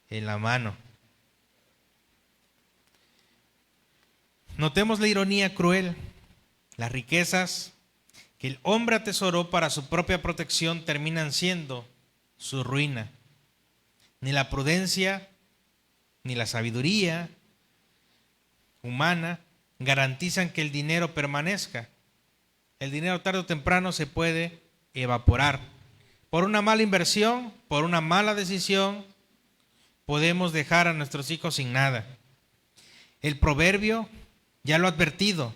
en la mano. Notemos la ironía cruel. Las riquezas que el hombre atesoró para su propia protección terminan siendo su ruina. Ni la prudencia ni la sabiduría humana garantizan que el dinero permanezca. El dinero tarde o temprano se puede evaporar. Por una mala inversión, por una mala decisión, podemos dejar a nuestros hijos sin nada. El proverbio ya lo ha advertido.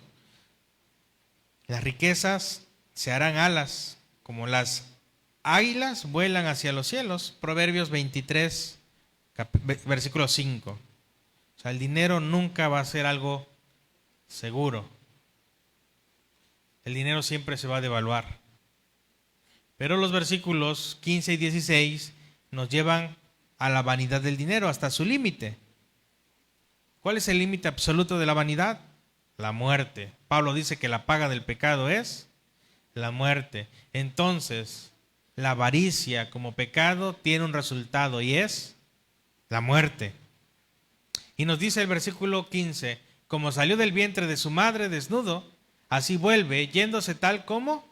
Las riquezas se harán alas, como las águilas vuelan hacia los cielos. Proverbios 23, versículo 5. O sea, el dinero nunca va a ser algo seguro. El dinero siempre se va a devaluar. Pero los versículos 15 y 16 nos llevan a la vanidad del dinero, hasta su límite. ¿Cuál es el límite absoluto de la vanidad? La muerte. Pablo dice que la paga del pecado es la muerte. Entonces, la avaricia como pecado tiene un resultado, y es la muerte. Y nos dice el versículo 15, como salió del vientre de su madre desnudo, así vuelve, yéndose tal como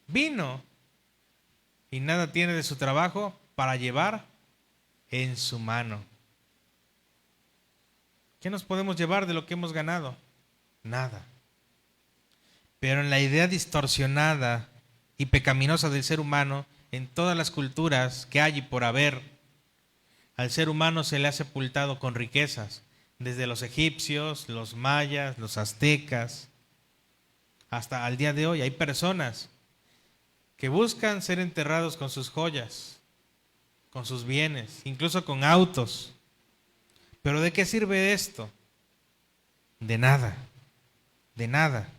vino, y nada tiene de su trabajo para llevar en su mano. ¿Qué nos podemos llevar de lo que hemos ganado? Nada. Pero en la idea distorsionada y pecaminosa del ser humano, en todas las culturas que hay y por haber, al ser humano se le ha sepultado con riquezas, desde los egipcios, los mayas, los aztecas, hasta al día de hoy. Hay personas que buscan ser enterrados con sus joyas, con sus bienes, incluso con autos. ¿Pero de qué sirve esto? De nada, de nada.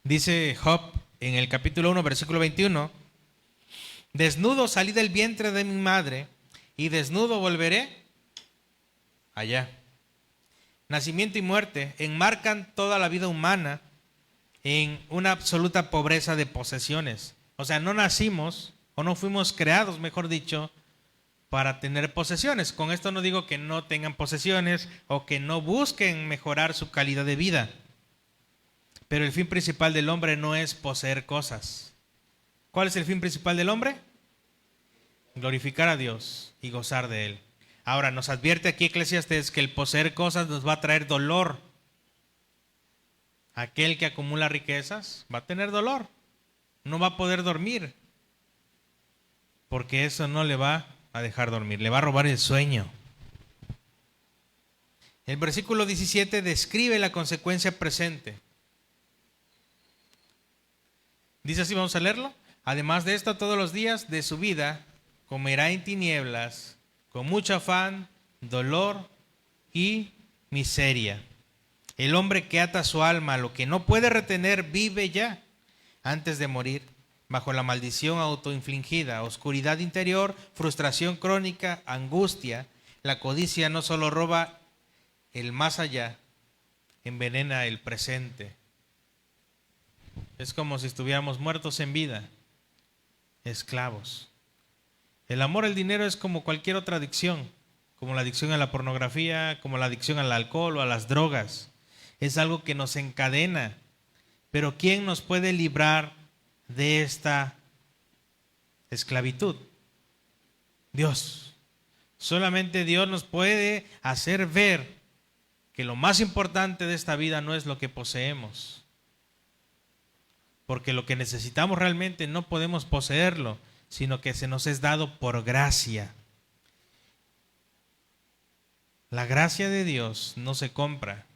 Dice Job en el capítulo 1, versículo 21, desnudo salí del vientre de mi madre, y desnudo volveré allá. Nacimiento y muerte enmarcan toda la vida humana en una absoluta pobreza de posesiones. O sea, no nacimos, o no fuimos creados, mejor dicho, para tener posesiones. Con esto no digo que no tengan posesiones o que no busquen mejorar su calidad de vida. Pero el fin principal del hombre no es poseer cosas. ¿Cuál es el fin principal del hombre? Glorificar a Dios y gozar de Él. Ahora, nos advierte aquí Eclesiastés que el poseer cosas nos va a traer dolor. Aquel que acumula riquezas va a tener dolor. No va a poder dormir, porque eso no le va a dejar dormir, le va a robar el sueño. El versículo 17 describe la consecuencia presente. Dice así, vamos a leerlo. Además de esto, todos los días de su vida comerá en tinieblas, con mucho afán, dolor y miseria. El hombre que ata su alma a lo que no puede retener vive ya, antes de morir, bajo la maldición autoinfligida, oscuridad interior, frustración crónica, angustia. La codicia no solo roba el más allá, envenena el presente. Es como si estuviéramos muertos en vida, esclavos. El amor al dinero es como cualquier otra adicción, como la adicción a la pornografía, como la adicción al alcohol o a las drogas. Es algo que nos encadena. Pero ¿quién nos puede librar de esta esclavitud? Dios. Solamente Dios nos puede hacer ver que lo más importante de esta vida no es lo que poseemos. Porque lo que necesitamos realmente no podemos poseerlo, sino que se nos es dado por gracia. La gracia de Dios no se compra.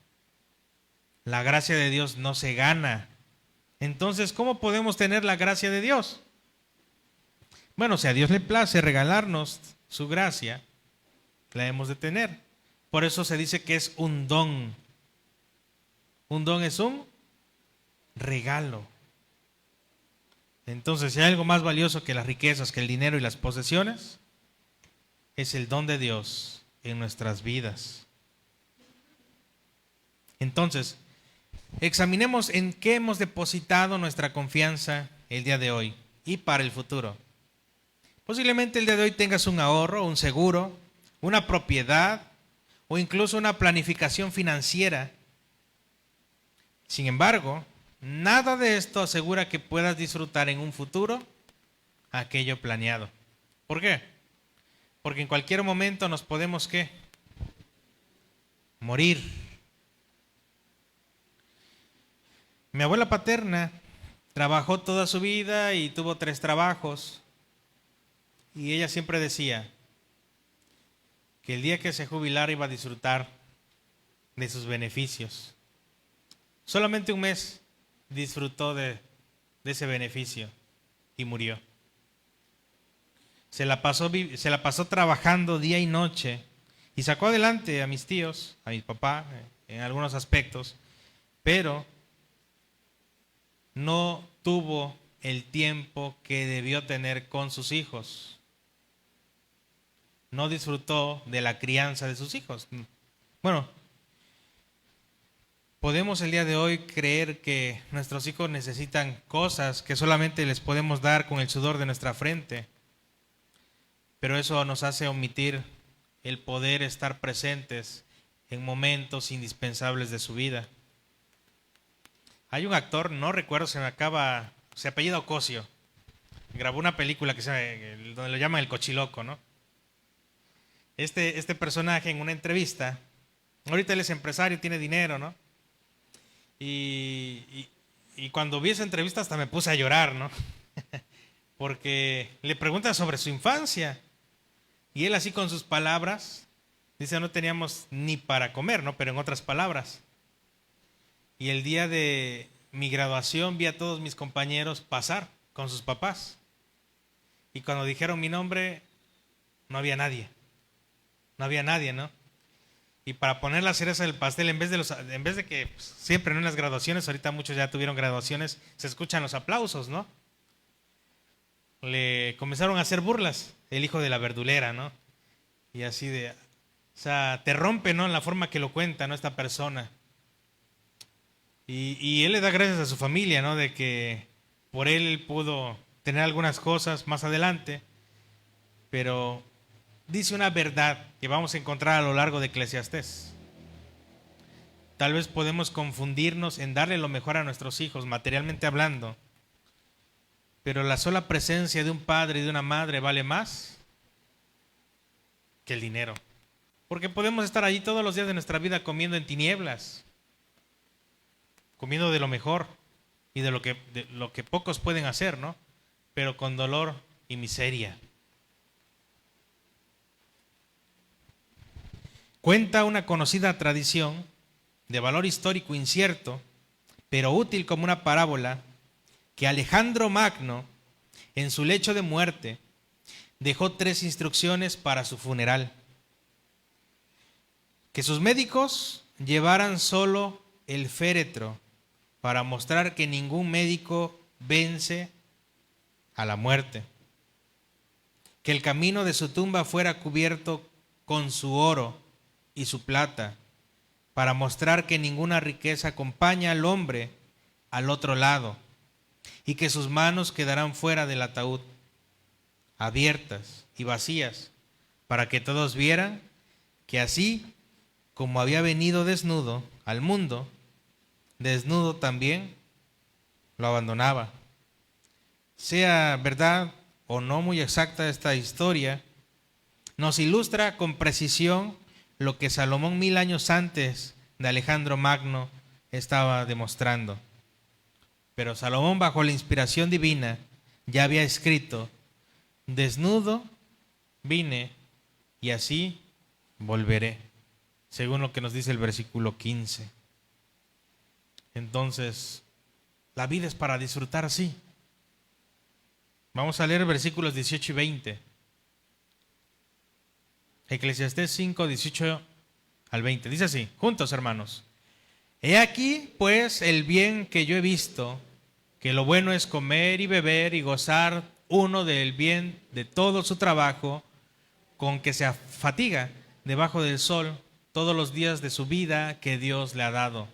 La gracia de Dios no se gana. Entonces, ¿cómo podemos tener la gracia de Dios? Bueno, si a Dios le place regalarnos su gracia, la hemos de tener. Por eso se dice que es un don. Un don es un regalo. Entonces, si hay algo más valioso que las riquezas, que el dinero y las posesiones, es el don de Dios en nuestras vidas. Entonces, examinemos en qué hemos depositado nuestra confianza el día de hoy y para el futuro. Posiblemente el día de hoy tengas un ahorro, un seguro, una propiedad o incluso una planificación financiera. Sin embargo, nada de esto asegura que puedas disfrutar en un futuro aquello planeado. ¿Por qué? Porque en cualquier momento nos podemos, ¿qué? Morir. Mi abuela paterna trabajó toda su vida y tuvo 3 trabajos. Y ella siempre decía que el día que se jubilara iba a disfrutar de sus beneficios. Solamente un mes disfrutó de ese beneficio y murió. Se la pasó trabajando día y noche y sacó adelante a mis tíos, a mi papá, en algunos aspectos, pero no tuvo el tiempo que debió tener con sus hijos. No disfrutó de la crianza de sus hijos. Bueno, podemos el día de hoy creer que nuestros hijos necesitan cosas que solamente les podemos dar con el sudor de nuestra frente, pero eso nos hace omitir el poder estar presentes en momentos indispensables de su vida. Hay un actor, no recuerdo, se apellida Ocosio, grabó una película donde lo llaman el cochiloco, ¿no? Este personaje en una entrevista, ahorita él es empresario, tiene dinero, ¿no? Y cuando vi esa entrevista hasta me puse a llorar, ¿no? Porque le preguntan sobre su infancia y él así con sus palabras dice: no teníamos ni para comer, ¿no? Pero en otras palabras. Y el día de mi graduación vi a todos mis compañeros pasar con sus papás. Y cuando dijeron mi nombre, no había nadie. No había nadie, ¿no? Y para poner la cereza del pastel, en vez de que pues, siempre en las graduaciones, ahorita muchos ya tuvieron graduaciones, se escuchan los aplausos, ¿no? Le comenzaron a hacer burlas, el hijo de la verdulera, ¿no? Y así o sea, te rompe, ¿no? En la forma que lo cuenta, ¿no? Esta persona. Y él le da gracias a su familia, ¿no? De que por él pudo tener algunas cosas más adelante, pero dice una verdad que vamos a encontrar a lo largo de Eclesiastés. Tal vez podemos confundirnos en darle lo mejor a nuestros hijos, materialmente hablando, pero la sola presencia de un padre y de una madre vale más que el dinero. Porque podemos estar allí todos los días de nuestra vida comiendo en tinieblas, comiendo de lo mejor y de lo que pocos pueden hacer, ¿no? Pero con dolor y miseria. Cuenta una conocida tradición de valor histórico incierto, pero útil como una parábola, que Alejandro Magno, en su lecho de muerte, dejó 3 instrucciones para su funeral. Que sus médicos llevaran solo el féretro para mostrar que ningún médico vence a la muerte. Que el camino de su tumba fuera cubierto con su oro y su plata, para mostrar que ninguna riqueza acompaña al hombre al otro lado, y que sus manos quedarán fuera del ataúd, abiertas y vacías, para que todos vieran que así como había venido desnudo al mundo, desnudo también lo abandonaba. Sea verdad o no muy exacta esta historia, nos ilustra con precisión lo que Salomón 1000 años antes de Alejandro Magno estaba demostrando. Pero Salomón, bajo la inspiración divina, ya había escrito: desnudo vine y así volveré, según lo que nos dice el versículo 15. Entonces, la vida es para disfrutar así. Vamos a leer versículos 18 y 20. Eclesiastés 5, 18 al 20. Dice así, juntos hermanos: he aquí pues el bien que yo he visto, que lo bueno es comer y beber y gozar uno del bien de todo su trabajo, con que se fatiga debajo del sol todos los días de su vida que Dios le ha dado,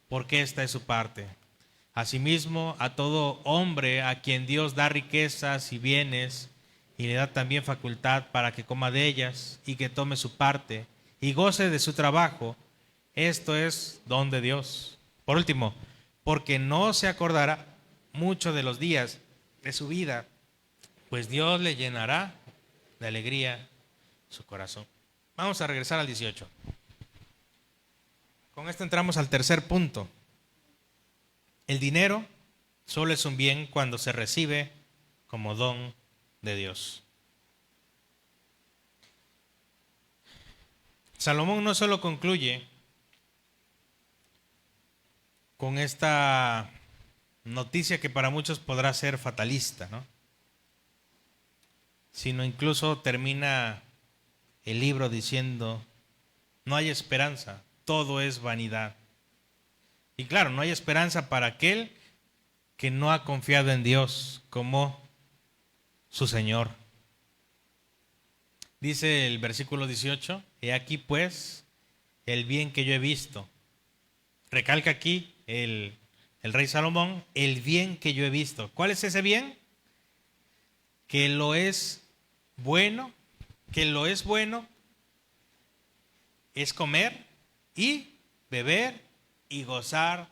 porque esta es su parte. Asimismo, a todo hombre a quien Dios da riquezas y bienes, y le da también facultad para que coma de ellas y que tome su parte y goce de su trabajo, esto es don de Dios. Por último, porque no se acordará mucho de los días de su vida, pues Dios le llenará de alegría su corazón. Vamos a regresar al 18. Con esto entramos al tercer punto. El dinero solo es un bien cuando se recibe como don de Dios. Salomón no solo concluye con esta noticia que para muchos podrá ser fatalista, ¿no?, sino incluso termina el libro diciendo: no hay esperanza, todo es vanidad. Y claro, no hay esperanza para aquel que no ha confiado en Dios como su Señor. Dice el versículo 18: he aquí pues el bien que yo he visto. Recalca aquí el rey Salomón, el bien que yo he visto. ¿Cuál es ese bien? Que lo es bueno, es comer y beber y gozar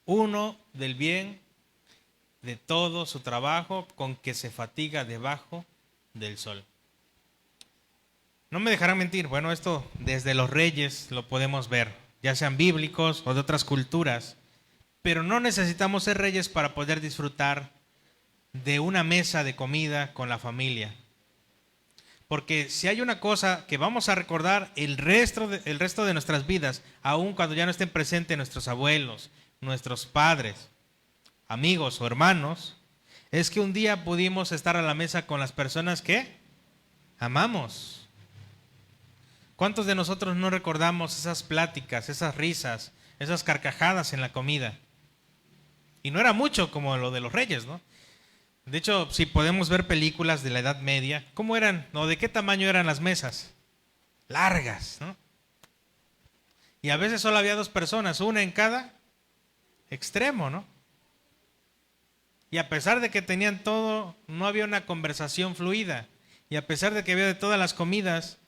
uno del bien de todo su trabajo, con que se fatiga debajo del sol. No me dejarán mentir, bueno, esto desde los reyes lo podemos ver, ya sean bíblicos o de otras culturas, pero no necesitamos ser reyes para poder disfrutar de una mesa de comida con la familia. Porque si hay una cosa que vamos a recordar el resto de nuestras vidas, aun cuando ya no estén presentes nuestros abuelos, nuestros padres, amigos o hermanos, es que un día pudimos estar a la mesa con las personas que amamos. ¿Cuántos de nosotros no recordamos esas pláticas, esas risas, esas carcajadas en la comida? Y no era mucho como lo de los reyes, ¿no? De hecho, si podemos ver películas de la Edad Media, ¿cómo eran o de qué tamaño eran las mesas? Largas, ¿no? Y a veces solo había 2 personas, una en cada extremo, ¿no? Y a pesar de que tenían todo, no había una conversación fluida. Y a pesar de que había de todas las comidas,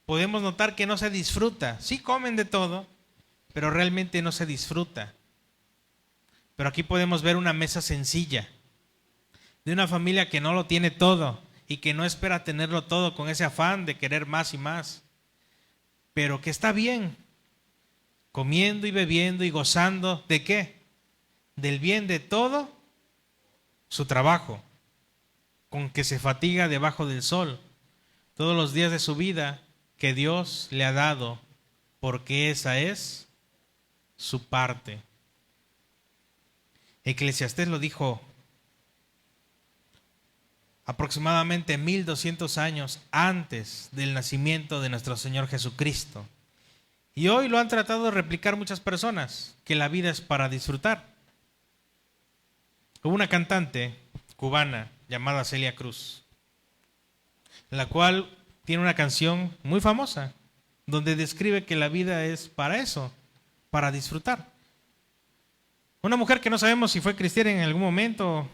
podemos notar que no se disfruta. Sí comen de todo, pero realmente no se disfruta. Pero aquí podemos ver una mesa sencilla, de una familia que no lo tiene todo y que no espera tenerlo todo con ese afán de querer más y más, pero que está bien, comiendo y bebiendo y gozando, ¿de qué? Del bien de todo su trabajo, con que se fatiga debajo del sol todos los días de su vida que Dios le ha dado, porque esa es su parte. Eclesiastés lo dijo aproximadamente 1200 años antes del nacimiento de nuestro Señor Jesucristo. Y hoy lo han tratado de replicar muchas personas, que la vida es para disfrutar. Hubo una cantante cubana llamada Celia Cruz, la cual tiene una canción muy famosa, donde describe que la vida es para eso, para disfrutar. Una mujer que no sabemos si fue cristiana en algún momento,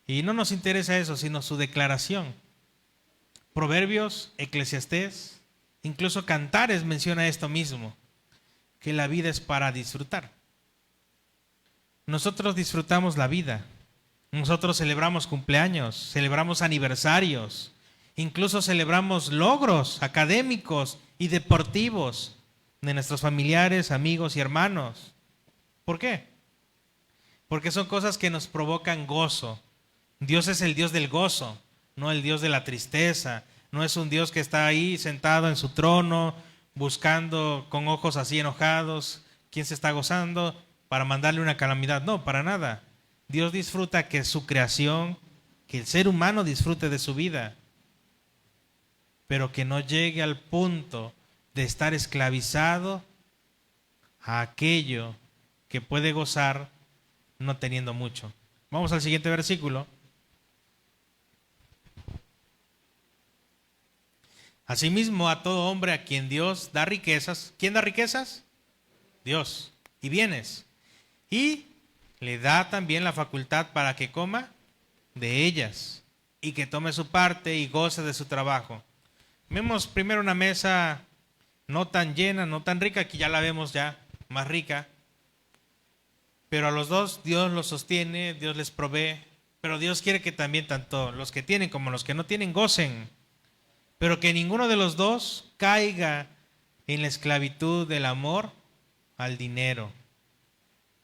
y no nos interesa eso, sino su declaración. Proverbios, Eclesiastés, incluso Cantares menciona esto mismo, que la vida es para disfrutar. Nosotros disfrutamos la vida, nosotros celebramos cumpleaños, celebramos aniversarios, incluso celebramos logros académicos y deportivos de nuestros familiares, amigos y hermanos. ¿Por qué? Porque son cosas que nos provocan gozo. Dios es el Dios del gozo, no el Dios de la tristeza. No es un Dios que está ahí sentado en su trono, buscando con ojos así enojados quién se está gozando para mandarle una calamidad. No, para nada. Dios disfruta que su creación, que el ser humano disfrute de su vida, pero que no llegue al punto de estar esclavizado a aquello que puede gozar no teniendo mucho. Vamos al siguiente versículo. Asimismo, a todo hombre a quien Dios da riquezas. ¿Quién da riquezas? Dios. Y bienes. Y le da también la facultad para que coma de ellas y que tome su parte y goce de su trabajo. Vemos primero una mesa no tan llena, no tan rica, aquí ya la vemos ya más rica. Pero a los dos Dios los sostiene, Dios les provee. Pero Dios quiere que también tanto los que tienen como los que no tienen gocen. Pero que ninguno de los dos caiga en la esclavitud del amor al dinero.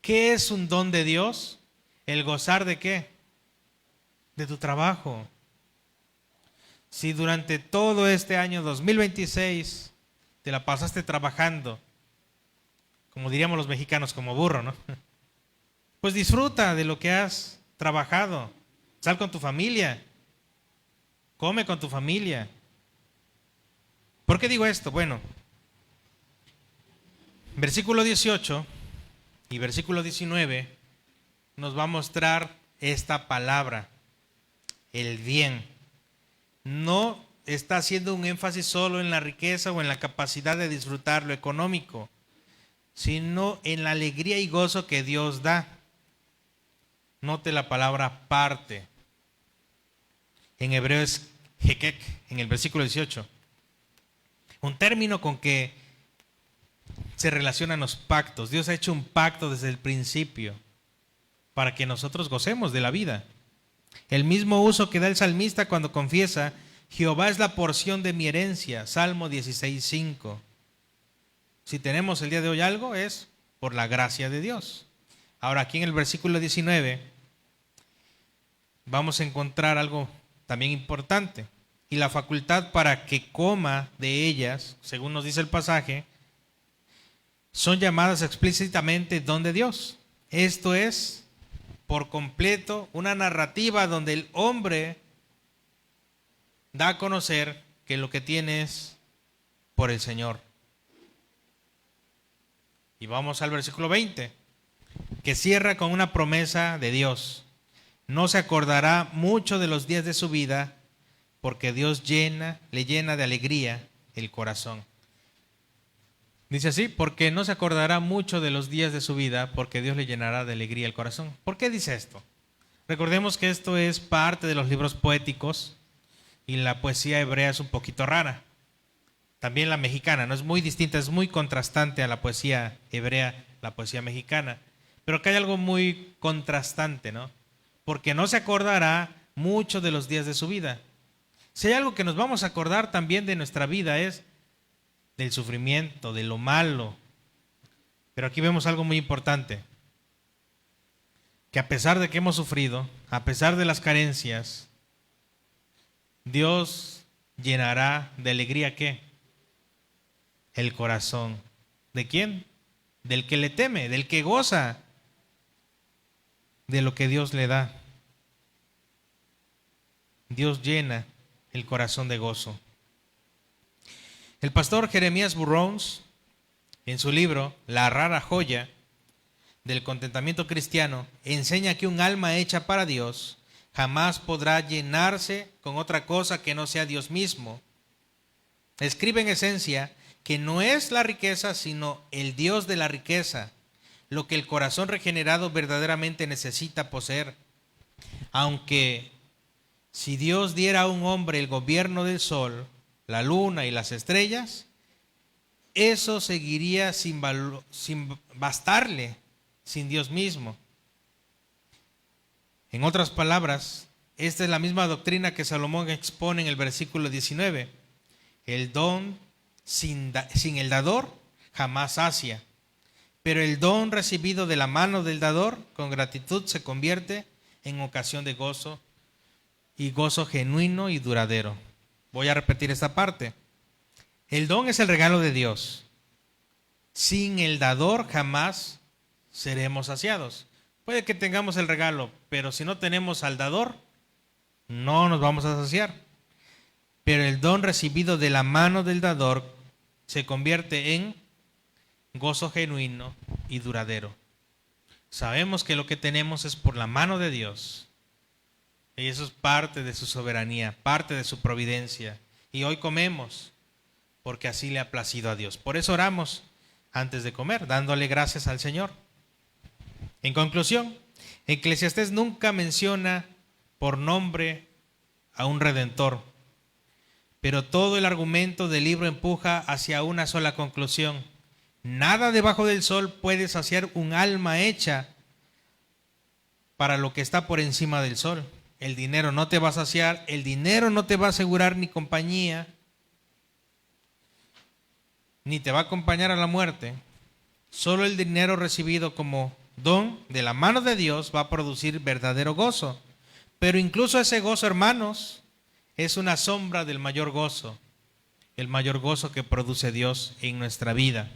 ¿Qué es un don de Dios? ¿El gozar de qué? De tu trabajo. Si durante todo este año 2026 te la pasaste trabajando, como diríamos los mexicanos, como burro, ¿no? Pues disfruta de lo que has trabajado. Sal con tu familia. Come con tu familia. ¿Por qué digo esto? Bueno, versículo 18 y versículo 19 nos va a mostrar esta palabra, el bien. No está haciendo un énfasis solo en la riqueza o en la capacidad de disfrutar lo económico, sino en la alegría y gozo que Dios da. Note la palabra parte. En hebreo es hekek, en el versículo 18. Un término con que se relacionan los pactos. Dios ha hecho un pacto desde el principio para que nosotros gocemos de la vida. El mismo uso que da el salmista cuando confiesa: Jehová es la porción de mi herencia, Salmo 16:5. Si tenemos el día de hoy algo, es por la gracia de Dios. Ahora, aquí en el versículo 19 vamos a encontrar algo también importante. Y la facultad para que coma de ellas, según nos dice el pasaje, son llamadas explícitamente don de Dios. Esto es, por completo, una narrativa donde el hombre da a conocer que lo que tiene es por el Señor. Y vamos al versículo 20, que cierra con una promesa de Dios. No se acordará mucho de los días de su vida, porque Dios le llena de alegría el corazón. Dice así, porque no se acordará mucho de los días de su vida, porque Dios le llenará de alegría el corazón. ¿Por qué dice esto? Recordemos que esto es parte de los libros poéticos y la poesía hebrea es un poquito rara. También la mexicana, no es muy distinta, es muy contrastante a la poesía hebrea, la poesía mexicana. Pero acá hay algo muy contrastante, ¿no? Porque no se acordará mucho de los días de su vida. Si hay algo que nos vamos a acordar también de nuestra vida es del sufrimiento, de lo malo. Pero aquí vemos algo muy importante. Que a pesar de que hemos sufrido, a pesar de las carencias, Dios llenará de alegría ¿qué? El corazón. ¿De quién? Del que le teme, del que goza de lo que Dios le da. Dios llena el corazón de gozo. El pastor Jeremías Burroughs, en su libro La rara joya del contentamiento cristiano, enseña que un alma hecha para Dios jamás podrá llenarse con otra cosa que no sea Dios mismo. Escribe en esencia que no es la riqueza, sino el Dios de la riqueza, lo que el corazón regenerado verdaderamente necesita poseer. Aunque si Dios diera a un hombre el gobierno del sol, la luna y las estrellas, eso seguiría sin bastarle, sin Dios mismo. En otras palabras, esta es la misma doctrina que Salomón expone en el versículo 19. El don sin el dador jamás sacia, pero el don recibido de la mano del dador con gratitud se convierte en ocasión de gozo y gozo genuino y duradero. Voy a repetir esta parte. El don es el regalo de Dios. Sin el dador jamás seremos saciados. Puede que tengamos el regalo, pero si no tenemos al dador, no nos vamos a saciar. Pero el don recibido de la mano del dador se convierte en gozo genuino y duradero. Sabemos que lo que tenemos es por la mano de Dios. Y eso es parte de su soberanía, parte de su providencia. Y hoy comemos porque así le ha placido a Dios. Por eso oramos antes de comer, dándole gracias al Señor. En conclusión, Eclesiastés nunca menciona por nombre a un redentor, pero todo el argumento del libro empuja hacia una sola conclusión: nada debajo del sol puede saciar un alma hecha para lo que está por encima del sol. El dinero no te va a saciar, el dinero no te va a asegurar ni compañía, ni te va a acompañar a la muerte. Solo el dinero recibido como don de la mano de Dios va a producir verdadero gozo. Pero incluso ese gozo, hermanos, es una sombra del mayor gozo, el mayor gozo que produce Dios en nuestra vida.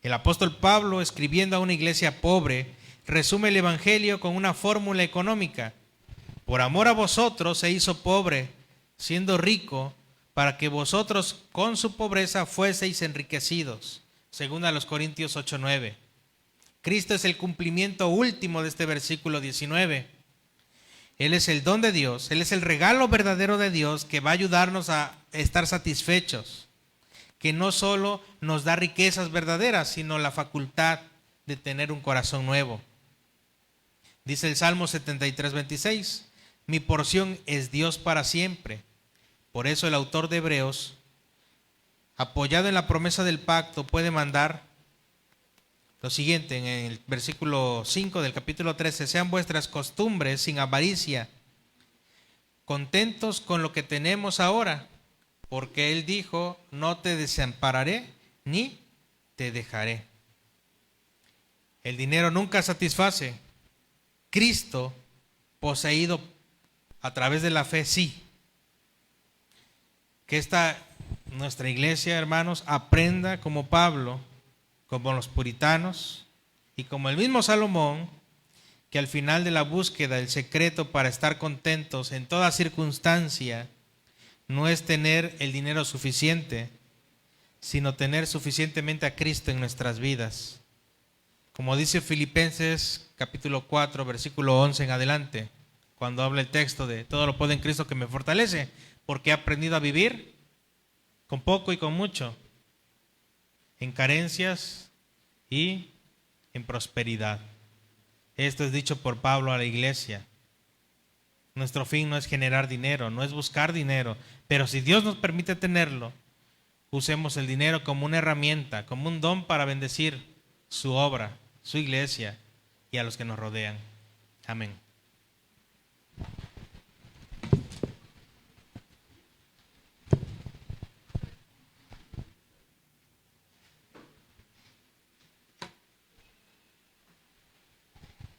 El apóstol Pablo, escribiendo a una iglesia pobre, resume el evangelio con una fórmula económica: por amor a vosotros se hizo pobre, siendo rico, para que vosotros con su pobreza fueseis enriquecidos. Según a los Corintios 8:9. Cristo es el cumplimiento último de este versículo 19. Él es el don de Dios, Él es el regalo verdadero de Dios que va a ayudarnos a estar satisfechos, que no solo nos da riquezas verdaderas, sino la facultad de tener un corazón nuevo. Dice el Salmo 73:26, mi porción es Dios para siempre. Por eso el autor de Hebreos, apoyado en la promesa del pacto, puede mandar lo siguiente en el versículo 5 del capítulo 13: sean vuestras costumbres sin avaricia, contentos con lo que tenemos ahora, porque Él dijo, no te desampararé ni te dejaré. El dinero nunca satisface. Cristo, poseído a través de la fe, sí. Que nuestra iglesia, hermanos, aprenda como Pablo, como los puritanos y como el mismo Salomón, que al final de la búsqueda el secreto para estar contentos en toda circunstancia no es tener el dinero suficiente, sino tener suficientemente a Cristo en nuestras vidas. Como dice Filipenses capítulo 4, versículo 11 en adelante, cuando habla el texto de todo lo puedo en Cristo que me fortalece, porque he aprendido a vivir con poco y con mucho, en carencias y en prosperidad. Esto es dicho por Pablo a la iglesia. Nuestro fin no es generar dinero, no es buscar dinero, pero si Dios nos permite tenerlo, usemos el dinero como una herramienta, como un don para bendecir su obra, su iglesia y a los que nos rodean. Amén.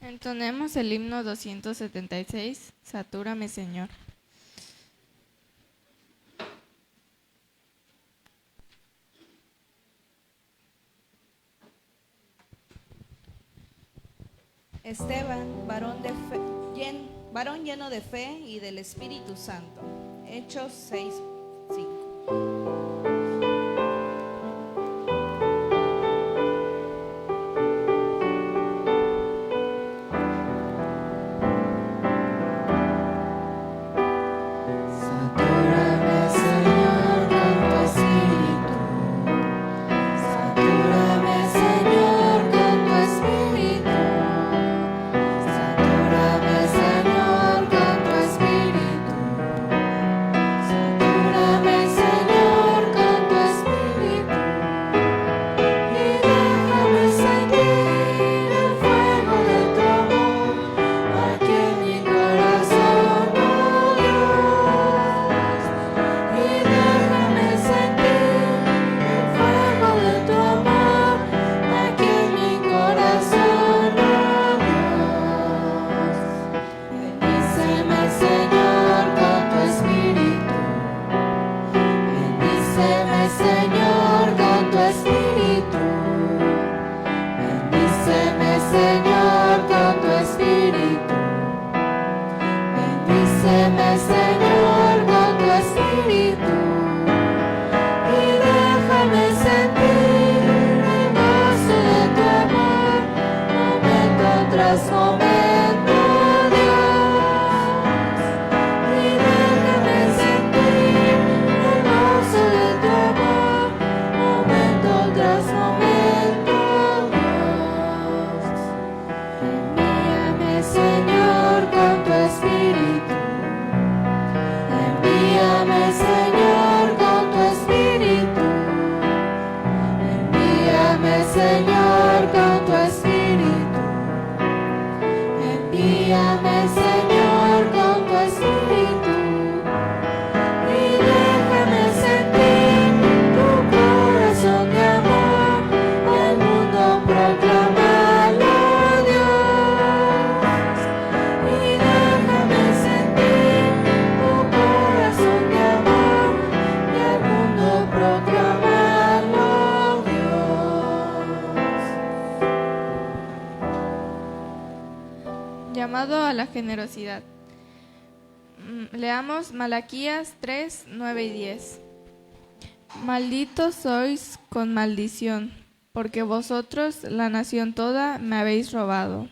Entonemos el himno 276, Satúrame, Señor. Esteban, varón lleno de fe y del Espíritu Santo. Hechos 6:5. Sentir el gozo de tu amor, momento Guíame, Señor, con tu espíritu y déjame sentir tu corazón de amor y al mundo proclamarlo, Dios. Y déjame sentir tu corazón de amor y al mundo proclamarlo, Dios. Llamado a la generosidad. Leamos Malaquías 3, 9 y 10. Malditos sois con maldición, porque vosotros, la nación toda, me habéis robado.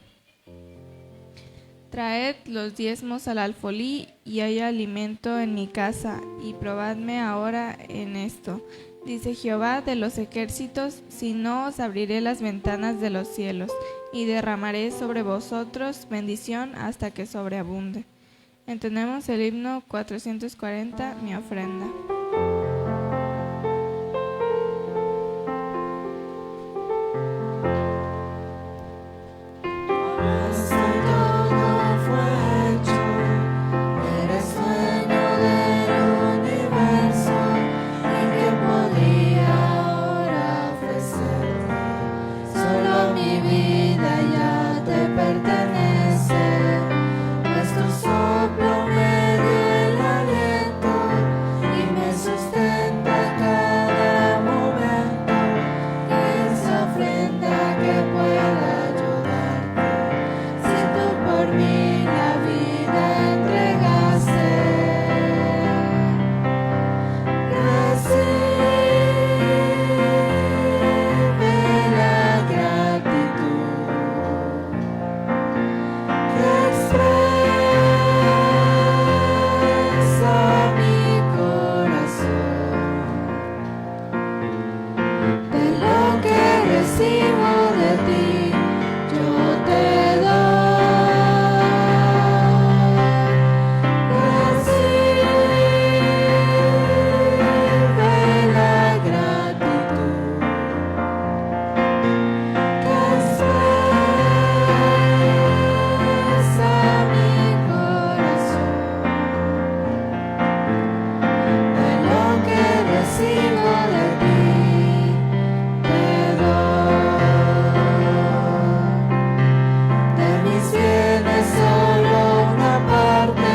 Traed los diezmos al alfolí, y hay alimento en mi casa, y probadme ahora en esto, dice Jehová de los ejércitos, si no os abriré las ventanas de los cielos, y derramaré sobre vosotros bendición hasta que sobreabunde. Entonemos el himno 440, mi ofrenda. Todo fue hecho, eres dueño del universo, ¿y qué podría ahora ofrecerte? Solo mi vida ya te pertenece, pues tu soplo me dio el aliento y me sustenta cada momento. Esa ofrenda que pueda ayudarte, si tú por mí la vida entregaste. Recibe la gratitud que expresa mi corazón. De lo que recibo de ti, yo te doy. Recibe la gratitud que expresa mi corazón. De lo que recibo de ti, te doy. De mis bienes solo una parte,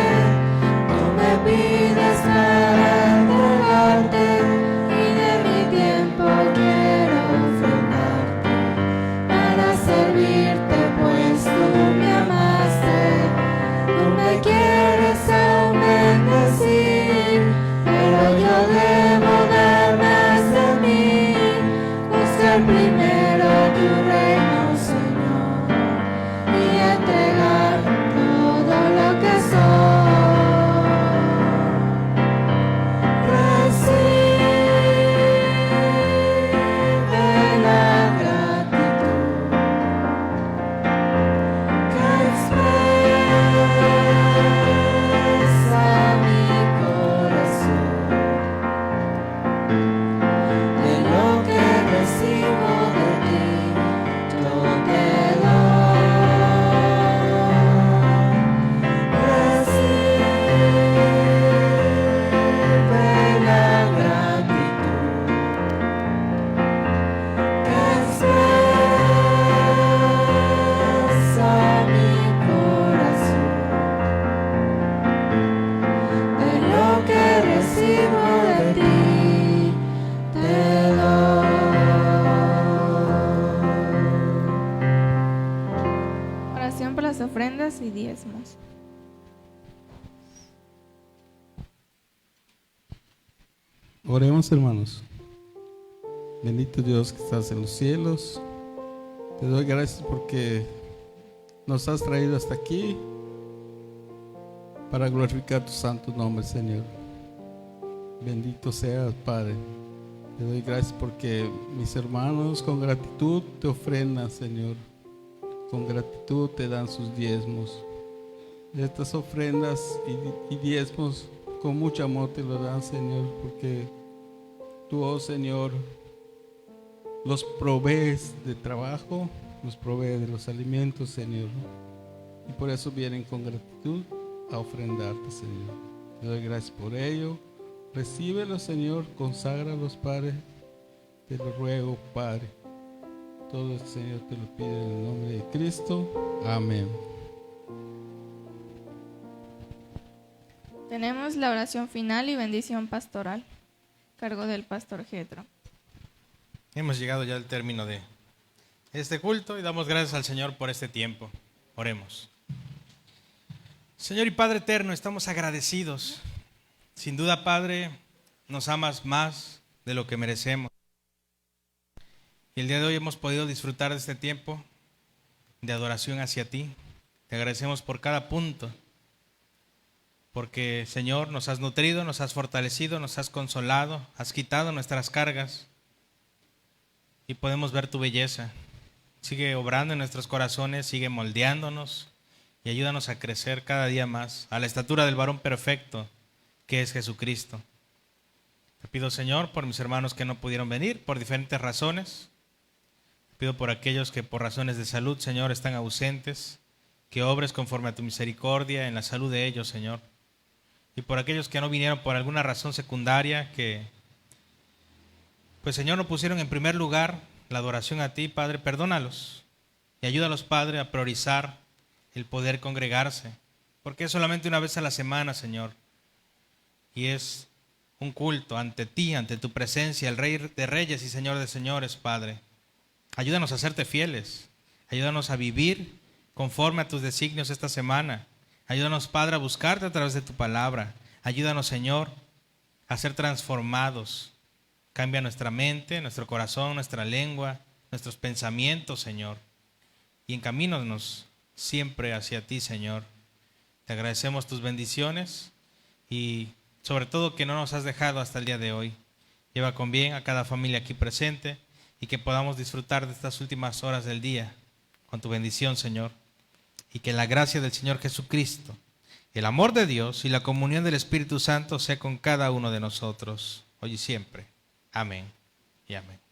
tú me pides para entregarte, y de mi tiempo quiero ofrendarte, para servirte, pues tú me amaste. Tú me quieres aún bendecir, pero yo debo dar más de mí, buscar primero tu reino, Señor, y entregar todo lo que soy. Recibe la gratitud que expresa mi corazón. De lo que recibo de ti, yo te doy. Recibe la gratitud que expresa mi corazón. De lo que recibo de ti, te doy. Oración por las ofrendas y diezmos. Oremos, hermanos. Bendito Dios que estás en los cielos, te doy gracias porque nos has traído hasta aquí para glorificar tu santo nombre, Señor. Bendito seas, Padre. Te doy gracias porque mis hermanos con gratitud te ofrendan, Señor. Con gratitud te dan sus diezmos. Estas ofrendas y diezmos con mucho amor te lo dan, Señor, porque tú, oh Señor, los provees de trabajo, los provees de los alimentos, Señor. y por eso vienen con gratitud a ofrendarte, Señor. Te doy gracias por ello. Recíbelos, Señor, conságralos, Padre. Te lo ruego, Padre. Todo esto, Señor, te lo pido en el nombre de Cristo. Amén. Tenemos la oración final y bendición pastoral, cargo del pastor Jetro. Hemos llegado ya al término de este culto y damos gracias al Señor por este tiempo. Oremos. Señor y Padre eterno, estamos agradecidos. Sin duda, Padre, nos amas más de lo que merecemos. Y el día de hoy hemos podido disfrutar de este tiempo de adoración hacia ti. Te agradecemos por cada punto, porque, Señor, nos has nutrido, nos has fortalecido, nos has consolado, has quitado nuestras cargas y podemos ver tu belleza. Sigue obrando en nuestros corazones, sigue moldeándonos y ayúdanos a crecer cada día más a la estatura del varón perfecto que es Jesucristo. Te pido, Señor, por mis hermanos que no pudieron venir por diferentes razones. Te pido por aquellos que por razones de salud, Señor, están ausentes, que obres conforme a tu misericordia en la salud de ellos, Señor. Y por aquellos que no vinieron por alguna razón secundaria, que, pues, Señor, no pusieron en primer lugar la adoración a ti, Padre, perdónalos. Y ayúdalos, Padre, a priorizar el poder congregarse, porque es solamente una vez a la semana, Señor. Y es un culto ante ti, ante tu presencia, el Rey de Reyes y Señor de Señores, Padre. Ayúdanos a serte fieles. Ayúdanos a vivir conforme a tus designios esta semana. Ayúdanos, Padre, a buscarte a través de tu palabra. Ayúdanos, Señor, a ser transformados. Cambia nuestra mente, nuestro corazón, nuestra lengua, nuestros pensamientos, Señor. Y encamínanos siempre hacia ti, Señor. Te agradecemos tus bendiciones y sobre todo que no nos has dejado hasta el día de hoy. Lleva con bien a cada familia aquí presente y que podamos disfrutar de estas últimas horas del día con tu bendición, Señor. Y que la gracia del Señor Jesucristo, el amor de Dios y la comunión del Espíritu Santo sea con cada uno de nosotros, hoy y siempre. Amén y amén.